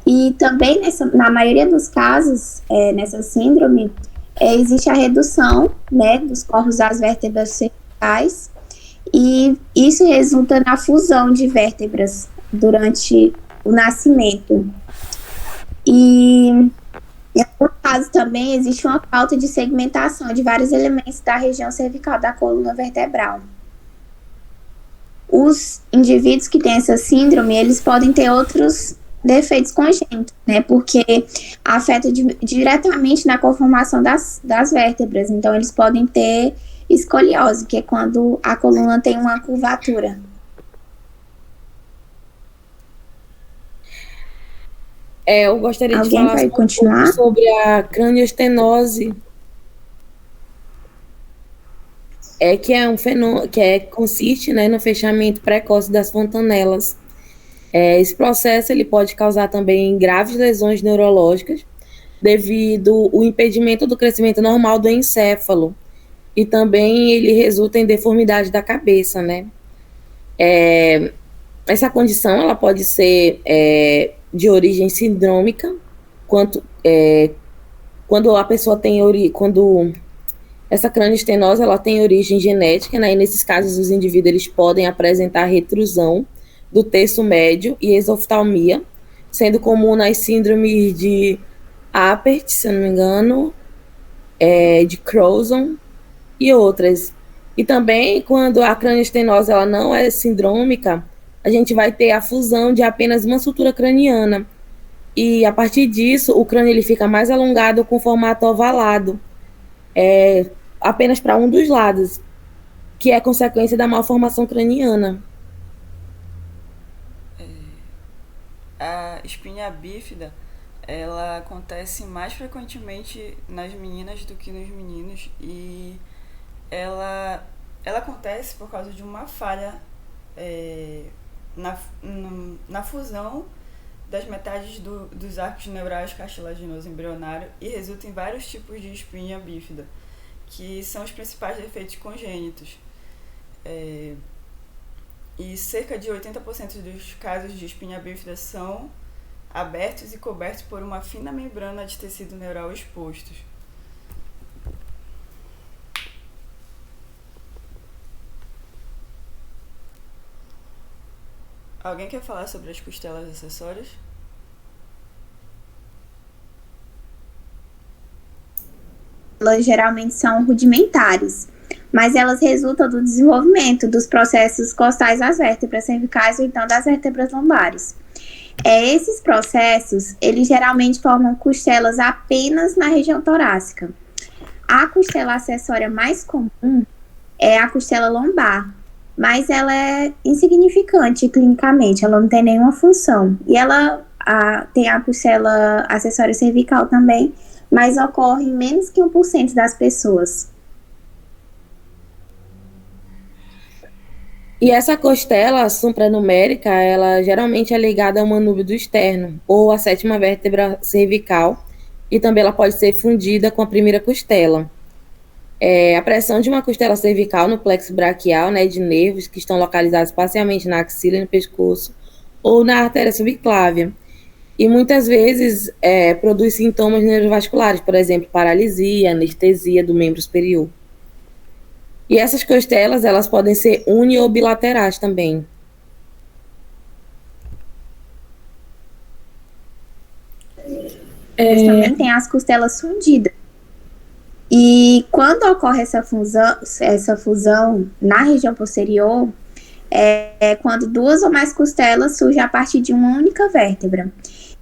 E também, na maioria dos casos, nessa síndrome, existe a redução, né, dos corpos das vértebras cervicais, e isso resulta na fusão de vértebras durante o nascimento. E em alguns casos também existe uma falta de segmentação de vários elementos da região cervical da coluna vertebral. Os indivíduos que têm essa síndrome, eles podem ter outros defeitos congênitos, né? Porque afeta diretamente na conformação das vértebras. Então, eles podem ter escoliose, que é quando a coluna tem uma curvatura. Eu gostaria de falar um pouco sobre a cranioestenose, que é um fenômeno que consiste, né, no fechamento precoce das fontanelas. Esse processo ele pode causar também graves lesões neurológicas devido ao impedimento do crescimento normal do encéfalo, e também ele resulta em deformidade da cabeça, né? Essa condição ela pode ser de origem sindrômica, quando a pessoa tem quando essa cranioestenose ela tem origem genética, né? E nesses casos os indivíduos eles podem apresentar retrusão do terço médio e exoftalmia, sendo comum nas síndromes de Apert, se eu não me engano, de Crouzon e outras. E também quando a cranioestenose ela não é sindrômica, a gente vai ter a fusão de apenas uma sutura craniana. E a partir disso, o crânio ele fica mais alongado com formato ovalado, apenas para um dos lados, que é consequência da malformação craniana. A espinha bífida, ela acontece mais frequentemente nas meninas do que nos meninos, e ela acontece por causa de uma falha na fusão das metades dos arcos neurais cartilaginoso embrionário, e resulta em vários tipos de espinha bífida, que são os principais defeitos congênitos. E cerca de 80% dos casos de espinha bífida são abertos e cobertos por uma fina membrana de tecido neural expostos. Alguém quer falar sobre as costelas acessórias? Elas geralmente são rudimentares, mas elas resultam do desenvolvimento dos processos costais das vértebras cervicais ou então das vértebras lombares. Esses processos, eles geralmente formam costelas apenas na região torácica. A costela acessória mais comum é a costela lombar, mas ela é insignificante clinicamente, ela não tem nenhuma função. E ela tem a costela acessória cervical também, mas ocorre em menos que 1% das pessoas. E essa costela supranumérica, ela geralmente é ligada ao manúbio do externo, ou à sétima vértebra cervical, e também ela pode ser fundida com a primeira costela. A pressão de uma costela cervical no plexo braquial, né, de nervos que estão localizados parcialmente na axila e no pescoço, ou na artéria subclávia. E muitas vezes produz sintomas neurovasculares, por exemplo, paralisia, anestesia do membro superior. E essas costelas, elas podem ser uni ou bilaterais também. Também tem as costelas fundidas. E quando ocorre essa fusão na região posterior, é quando duas ou mais costelas surgem a partir de uma única vértebra.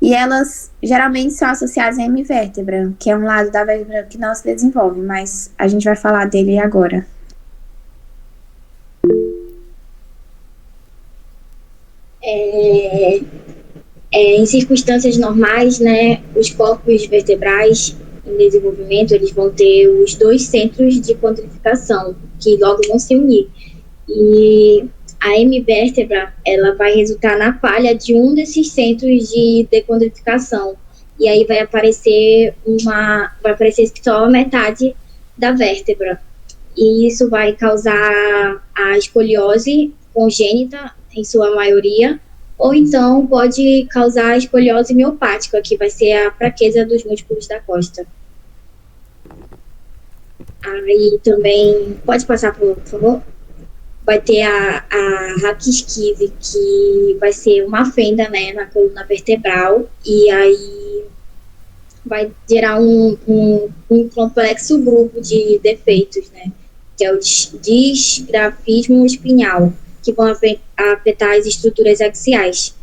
E elas geralmente são associadas à hemivértebra, que é um lado da vértebra que não se desenvolve, mas a gente vai falar dele agora. Em circunstâncias normais, né, os corpos vertebrais em desenvolvimento, eles vão ter os dois centros de condrificação, que logo vão se unir. E a hemivértebra, ela vai resultar na falha de um desses centros de decondrificação. E aí vai aparecer só a metade da vértebra. E isso vai causar a escoliose congênita, em sua maioria, ou então pode causar a escoliose miopática, que vai ser a fraqueza dos músculos da costa. Aí também, pode passar, por favor? Vai ter a raquisquise, que vai ser uma fenda, né, na coluna vertebral, e aí vai gerar um complexo grupo de defeitos, né, que é o disgrafismo espinhal, que vão afetar as estruturas axiais.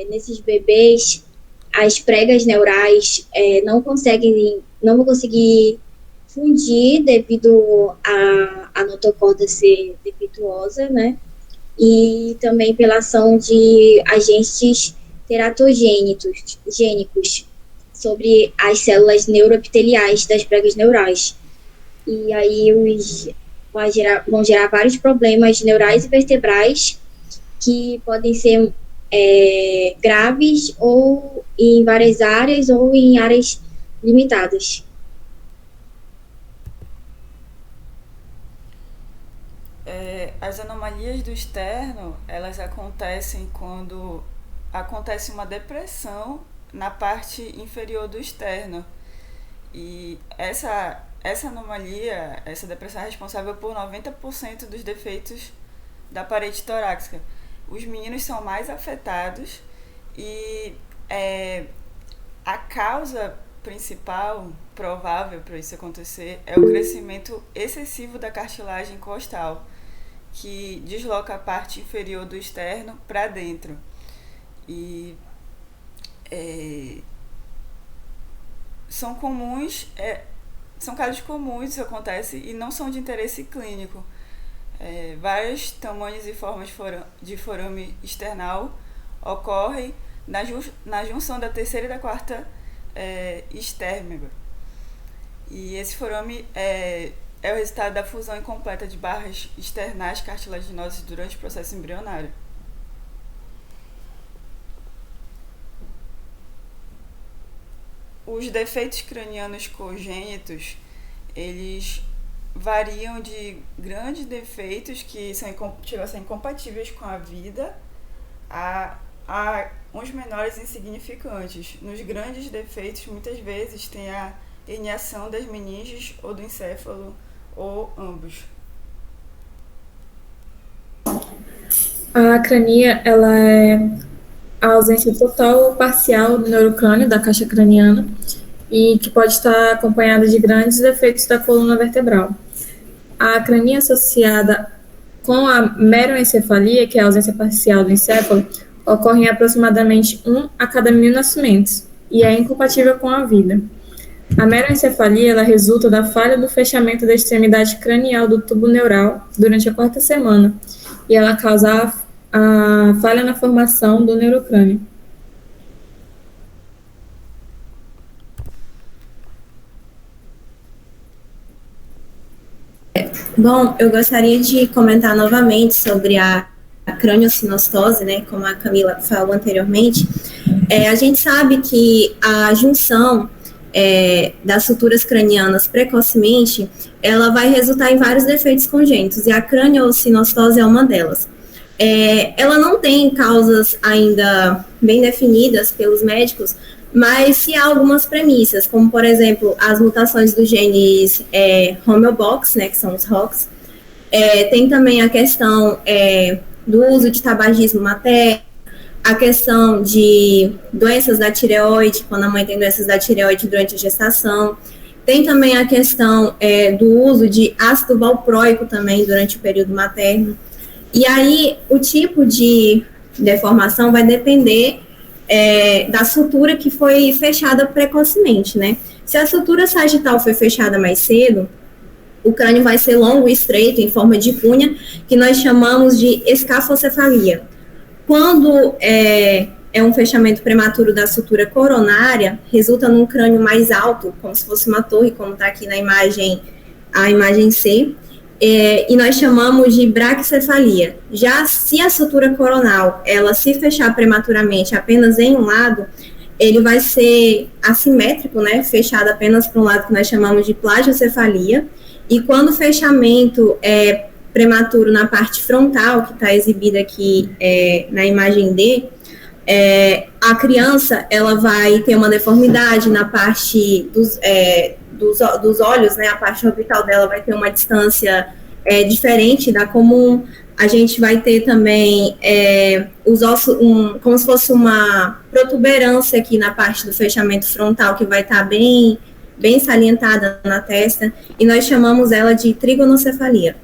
Nesses bebês, as pregas neurais não vão conseguir fundir devido à notocorda ser defeituosa, né? E também pela ação de agentes teratogênicos sobre as células neuroepiteliais das pregas neurais. E aí vão gerar vários problemas neurais e vertebrais que podem ser graves ou em várias áreas ou em áreas limitadas. As anomalias do externo, elas acontecem quando acontece uma depressão na parte inferior do externo. E essa anomalia, essa depressão é responsável por 90% dos defeitos da parede torácica. Os meninos são mais afetados e a causa principal, provável para isso acontecer, é o crescimento excessivo da cartilagem costal, que desloca a parte inferior do externo para dentro. E são casos comuns, isso acontece, e não são de interesse clínico. Vários tamanhos e formas de forame external ocorrem na junção da terceira e da quarta estérmega. E esse forame é o resultado da fusão incompleta de barras externais cartilaginosas durante o processo embrionário. Os defeitos cranianos congênitos, eles variam de grandes defeitos que chegam a ser incompatíveis com a vida a uns menores insignificantes. Nos grandes defeitos, muitas vezes tem a herniação das meninges ou do encéfalo, ou ambos. A crania, ela é a ausência total ou parcial do neurocrânio, da caixa craniana, e que pode estar acompanhada de grandes defeitos da coluna vertebral. A crania associada com a meroencefalia, que é a ausência parcial do encéfalo, ocorrem aproximadamente 1 a cada 1.000 nascimentos e é incompatível com a vida. A meroencefalia ela resulta da falha do fechamento da extremidade cranial do tubo neural durante a 4ª semana e ela causa a falha na formação do neurocrânio. Bom, eu gostaria de comentar novamente sobre a craniosinostose, né, como a Camila falou anteriormente. A gente sabe que a junção das suturas cranianas precocemente, ela vai resultar em vários defeitos congênitos, e a craniosinostose é uma delas. Ela não tem causas ainda bem definidas pelos médicos, mas se há algumas premissas, como, por exemplo, as mutações dos genes homeobox, né, que são os ROX. Tem também a questão do uso de tabagismo materno, a questão de doenças da tireoide, quando a mãe tem doenças da tireoide durante a gestação. Tem também a questão do uso de ácido valproico também durante o período materno. E aí, o tipo de deformação vai depender da sutura que foi fechada precocemente, né? Se a sutura sagital foi fechada mais cedo, o crânio vai ser longo e estreito, em forma de cunha, que nós chamamos de escafocefalia. Quando é um fechamento prematuro da sutura coronária, resulta num crânio mais alto, como se fosse uma torre, como está aqui na imagem, a imagem C, e nós chamamos de braquicefalia. Já se a sutura coronal, ela se fechar prematuramente apenas em um lado, ele vai ser assimétrico, né, fechado apenas para um lado, que nós chamamos de plagiocefalia, e quando o fechamento é prematuro na parte frontal, que está exibida aqui na imagem D, a criança ela vai ter uma deformidade na parte dos olhos, né, a parte orbital dela vai ter uma distância diferente da comum. A gente vai ter também os ossos, como se fosse uma protuberância aqui na parte do fechamento frontal, que vai estar bem salientada na testa, e nós chamamos ela de trigonocefalia.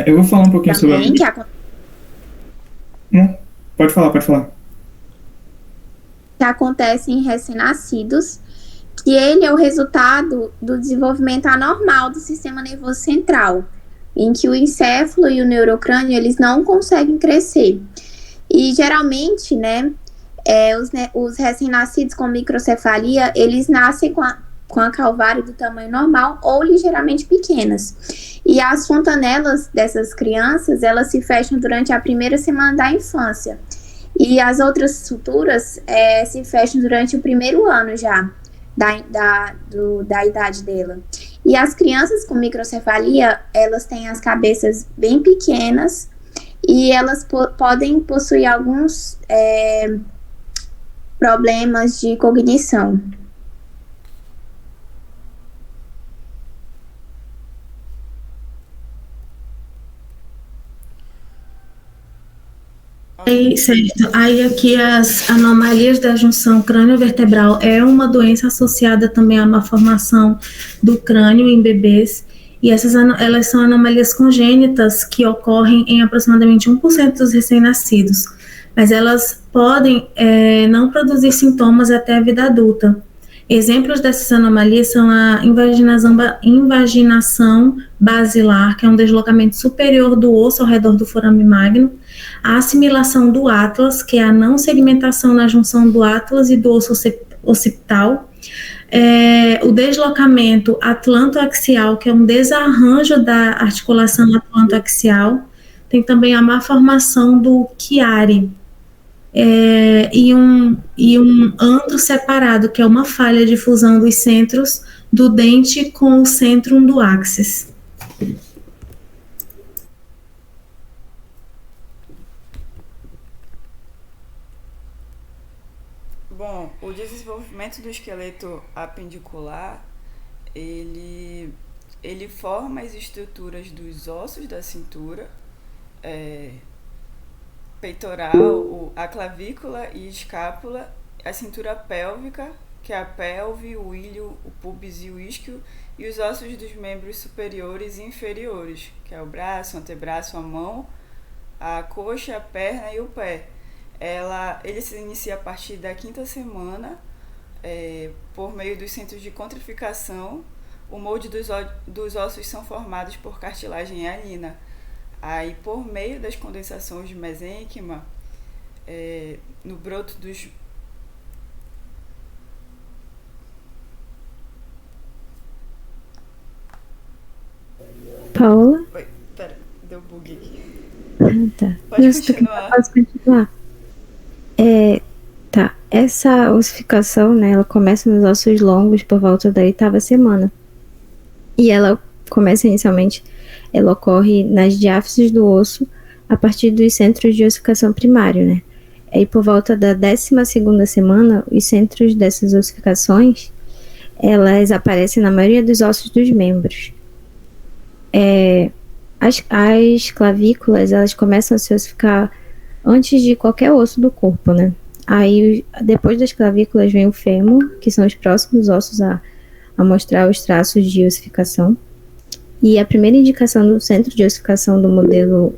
Eu vou falar um pouquinho sobre... Pode falar. Que acontece em recém-nascidos, que ele é o resultado do desenvolvimento anormal do sistema nervoso central, em que o encéfalo e o neurocrânio, eles não conseguem crescer. E, geralmente, né, os recém-nascidos com microcefalia, eles nascem com a calvária do tamanho normal ou ligeiramente pequenas. E as fontanelas dessas crianças, elas se fecham durante a 1ª semana da infância. E as outras suturas se fecham durante o 1º ano já da idade dela. E as crianças com microcefalia, elas têm as cabeças bem pequenas e elas podem possuir alguns problemas de cognição. Certo. Aí aqui as anomalias da junção crânio-vertebral é uma doença associada também à malformação do crânio em bebês, e elas são anomalias congênitas que ocorrem em aproximadamente 1% dos recém-nascidos, mas elas podem não produzir sintomas até a vida adulta. Exemplos dessas anomalias são a invaginação basilar, que é um deslocamento superior do osso ao redor do forame magno, a assimilação do atlas, que é a não segmentação na junção do atlas e do osso occipital, o deslocamento atlantoaxial, que é um desarranjo da articulação atlantoaxial, tem também a malformação do Chiari, e um antro separado, que é uma falha de fusão dos centros do dente com o centrum do axis. Bom, o desenvolvimento do esqueleto apendicular, ele forma as estruturas dos ossos da cintura, peitoral, a clavícula e escápula, a cintura pélvica que é a pelve, o ilho, o pubis e o isquio, e os ossos dos membros superiores e inferiores, que é o braço, o antebraço, a mão, a coxa, a perna e o pé. Ele se inicia a partir da 5ª semana, por meio dos centros de contrificação. O molde dos ossos são formados por cartilagem hialina. Aí, por meio das condensações de mesênquima, no broto dos... Paula? Oi, pera, deu bug aqui. Tá. Pode continuar. Posso continuar? Tá. Essa ossificação, né, ela começa nos ossos longos por volta da 8ª semana. E ela começa inicialmente, ela ocorre nas diáfises do osso a partir dos centros de ossificação primário, né? Aí por volta da 12ª semana, os centros dessas ossificações, elas aparecem na maioria dos ossos dos membros. As clavículas, elas começam a se ossificar antes de qualquer osso do corpo, né? Aí, depois das clavículas, vem o fêmur, que são os próximos ossos a mostrar os traços de ossificação. E a primeira indicação do centro de ossificação do modelo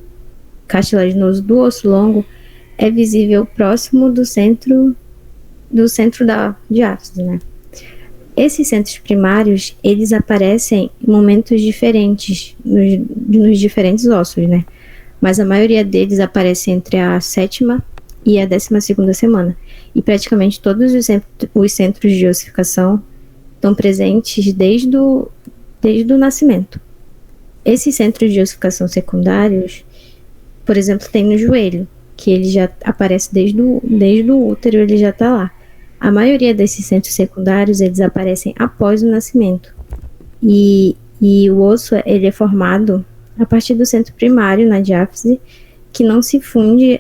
cartilaginoso do osso longo é visível próximo do centro da diáfise, né? Esses centros primários, eles aparecem em momentos diferentes nos diferentes ossos, né? Mas a maioria deles aparece entre a 7ª e a 12ª semana. E praticamente todos os centros de ossificação estão presentes desde o nascimento. Esses centros de ossificação secundários, por exemplo, tem no joelho, que ele já aparece desde o útero, ele já está lá. A maioria desses centros secundários, eles aparecem após o nascimento. E o osso, ele é formado a partir do centro primário, na diáfise, que não se funde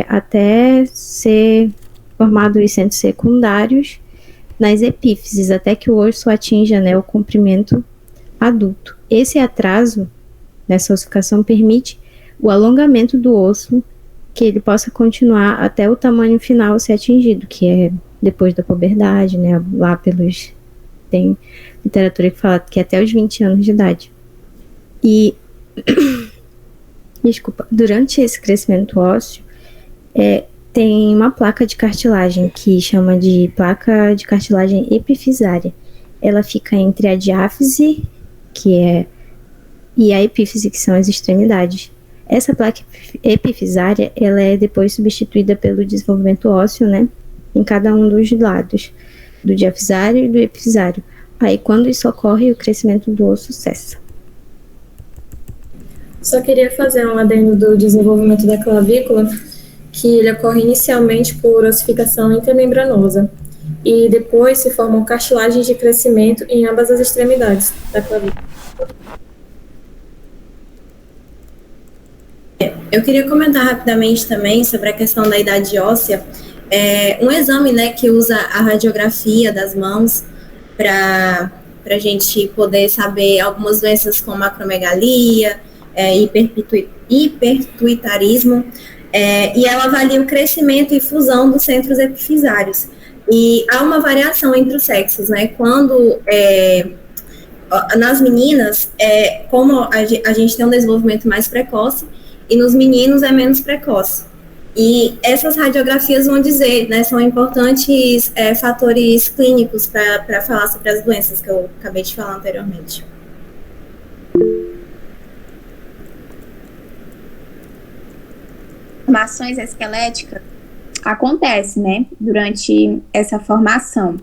até ser formado os centros secundários nas epífises, até que o osso atinja, né, o comprimento adulto. Esse atraso nessa ossificação permite o alongamento do osso, que ele possa continuar até o tamanho final ser atingido, que é depois da puberdade, né, lá tem literatura que fala que é até os 20 anos de idade. E, durante esse crescimento ósseo, tem uma placa de cartilagem que chama de placa de cartilagem epifisária. Ela fica entre a diáfise, e a epífise, que são as extremidades. Essa placa epifisária, ela é depois substituída pelo desenvolvimento ósseo, né, em cada um dos lados, do diafisário e do epifisário. Aí, quando isso ocorre, o crescimento do osso cessa. Só queria fazer um adendo do desenvolvimento da clavícula, que ele ocorre inicialmente por ossificação intramembranosa, e depois se formam cartilagens de crescimento em ambas as extremidades da clavícula. Eu queria comentar rapidamente também sobre a questão da idade óssea. Um exame, né, que usa a radiografia das mãos para a gente poder saber algumas doenças como acromegalia, hipertuitarismo, e ela avalia o crescimento e fusão dos centros epifisários. E há uma variação entre os sexos, né? Quando nas meninas, como a gente tem um desenvolvimento mais precoce, e nos meninos é menos precoce. E essas radiografias vão dizer, né, são importantes fatores clínicos para falar sobre as doenças que eu acabei de falar anteriormente. Formações esqueléticas acontecem, né, durante essa formação.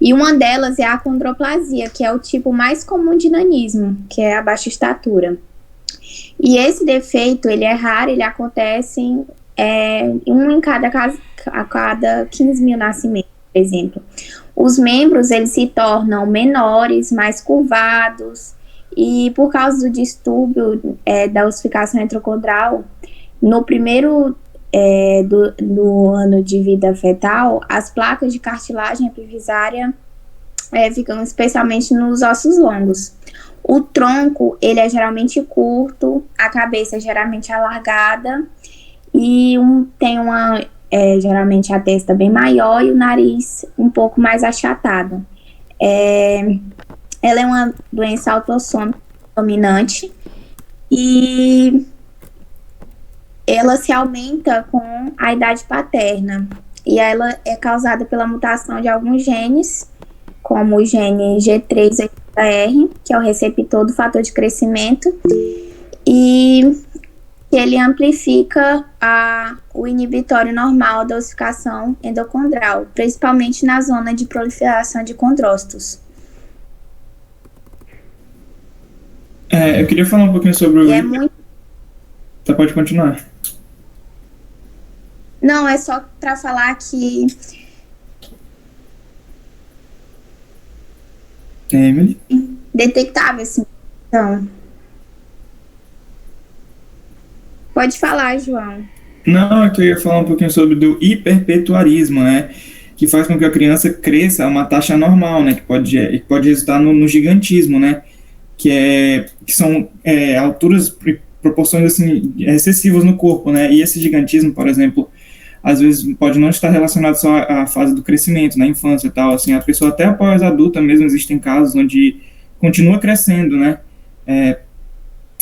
E uma delas é a acondroplasia, que é o tipo mais comum de nanismo, que é a baixa estatura. E esse defeito, ele é raro, ele acontece em a cada 15 mil nascimentos, por exemplo. Os membros, eles se tornam menores, mais curvados, e por causa do distúrbio da ossificação retrocondral, no primeiro do ano de vida fetal, as placas de cartilagem epifisária ficam especialmente nos ossos longos. O tronco, ele é geralmente curto, a cabeça é geralmente alargada e tem geralmente a testa bem maior e o nariz um pouco mais achatado. Ela é uma doença autossômica dominante e ela se aumenta com a idade paterna. E ela é causada pela mutação de alguns genes, como o gene G380R, que é o receptor do fator de crescimento, e ele amplifica o inibitório normal da ossificação endocondral, principalmente na zona de proliferação de condrócitos. Eu queria falar um pouquinho sobre o... Tá, pode continuar. Não, é só para falar que... Emily? Detectável, assim. Então... Pode falar, João. Não, é que eu ia falar um pouquinho sobre o hiperpetuarismo, né? Que faz com que a criança cresça a uma taxa normal, né? Que pode resultar no gigantismo, né? Que são alturas, proporções assim, excessivas no corpo, né? E esse gigantismo, por exemplo, às vezes pode não estar relacionado só à fase do crescimento, na infância e tal, assim, a pessoa até após adulta mesmo, existem casos onde continua crescendo, né?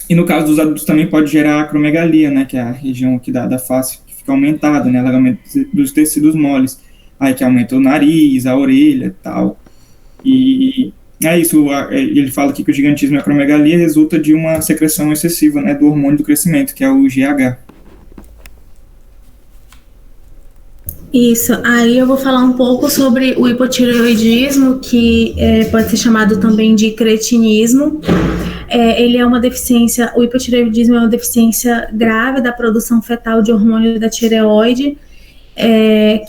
E no caso dos adultos também pode gerar acromegalia, né? Que é a região aqui da face que fica aumentada, né? Alargamento dos tecidos moles, aí que aumenta o nariz, a orelha e tal. E é isso, ele fala aqui que o gigantismo e a acromegalia resulta de uma secreção excessiva, né, do hormônio do crescimento, que é o GH. Isso, aí eu vou falar um pouco sobre o hipotireoidismo, que pode ser chamado também de cretinismo. Ele é uma deficiência, o hipotireoidismo é uma deficiência grave da produção fetal de hormônio da tireoide,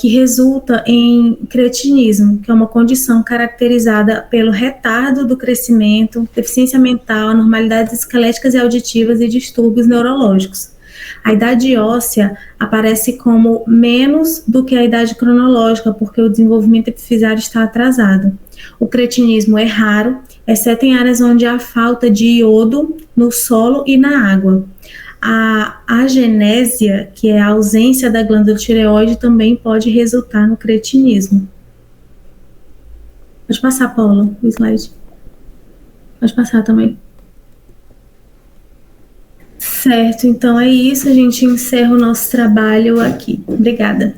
que resulta em cretinismo, que é uma condição caracterizada pelo retardo do crescimento, deficiência mental, anormalidades esqueléticas e auditivas e distúrbios neurológicos. A idade óssea aparece como menos do que a idade cronológica, porque o desenvolvimento epifisário está atrasado. O cretinismo é raro, exceto em áreas onde há falta de iodo no solo e na água. A agenésia, que é a ausência da glândula tireoide, também pode resultar no cretinismo. Pode passar, Paula, o slide. Pode passar também. Certo, então é isso, a gente encerra o nosso trabalho aqui. Obrigada.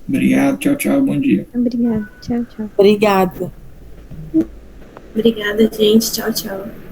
Obrigado, tchau, tchau, bom dia. Obrigada, tchau, tchau. Obrigada. Obrigada, gente. Tchau, tchau.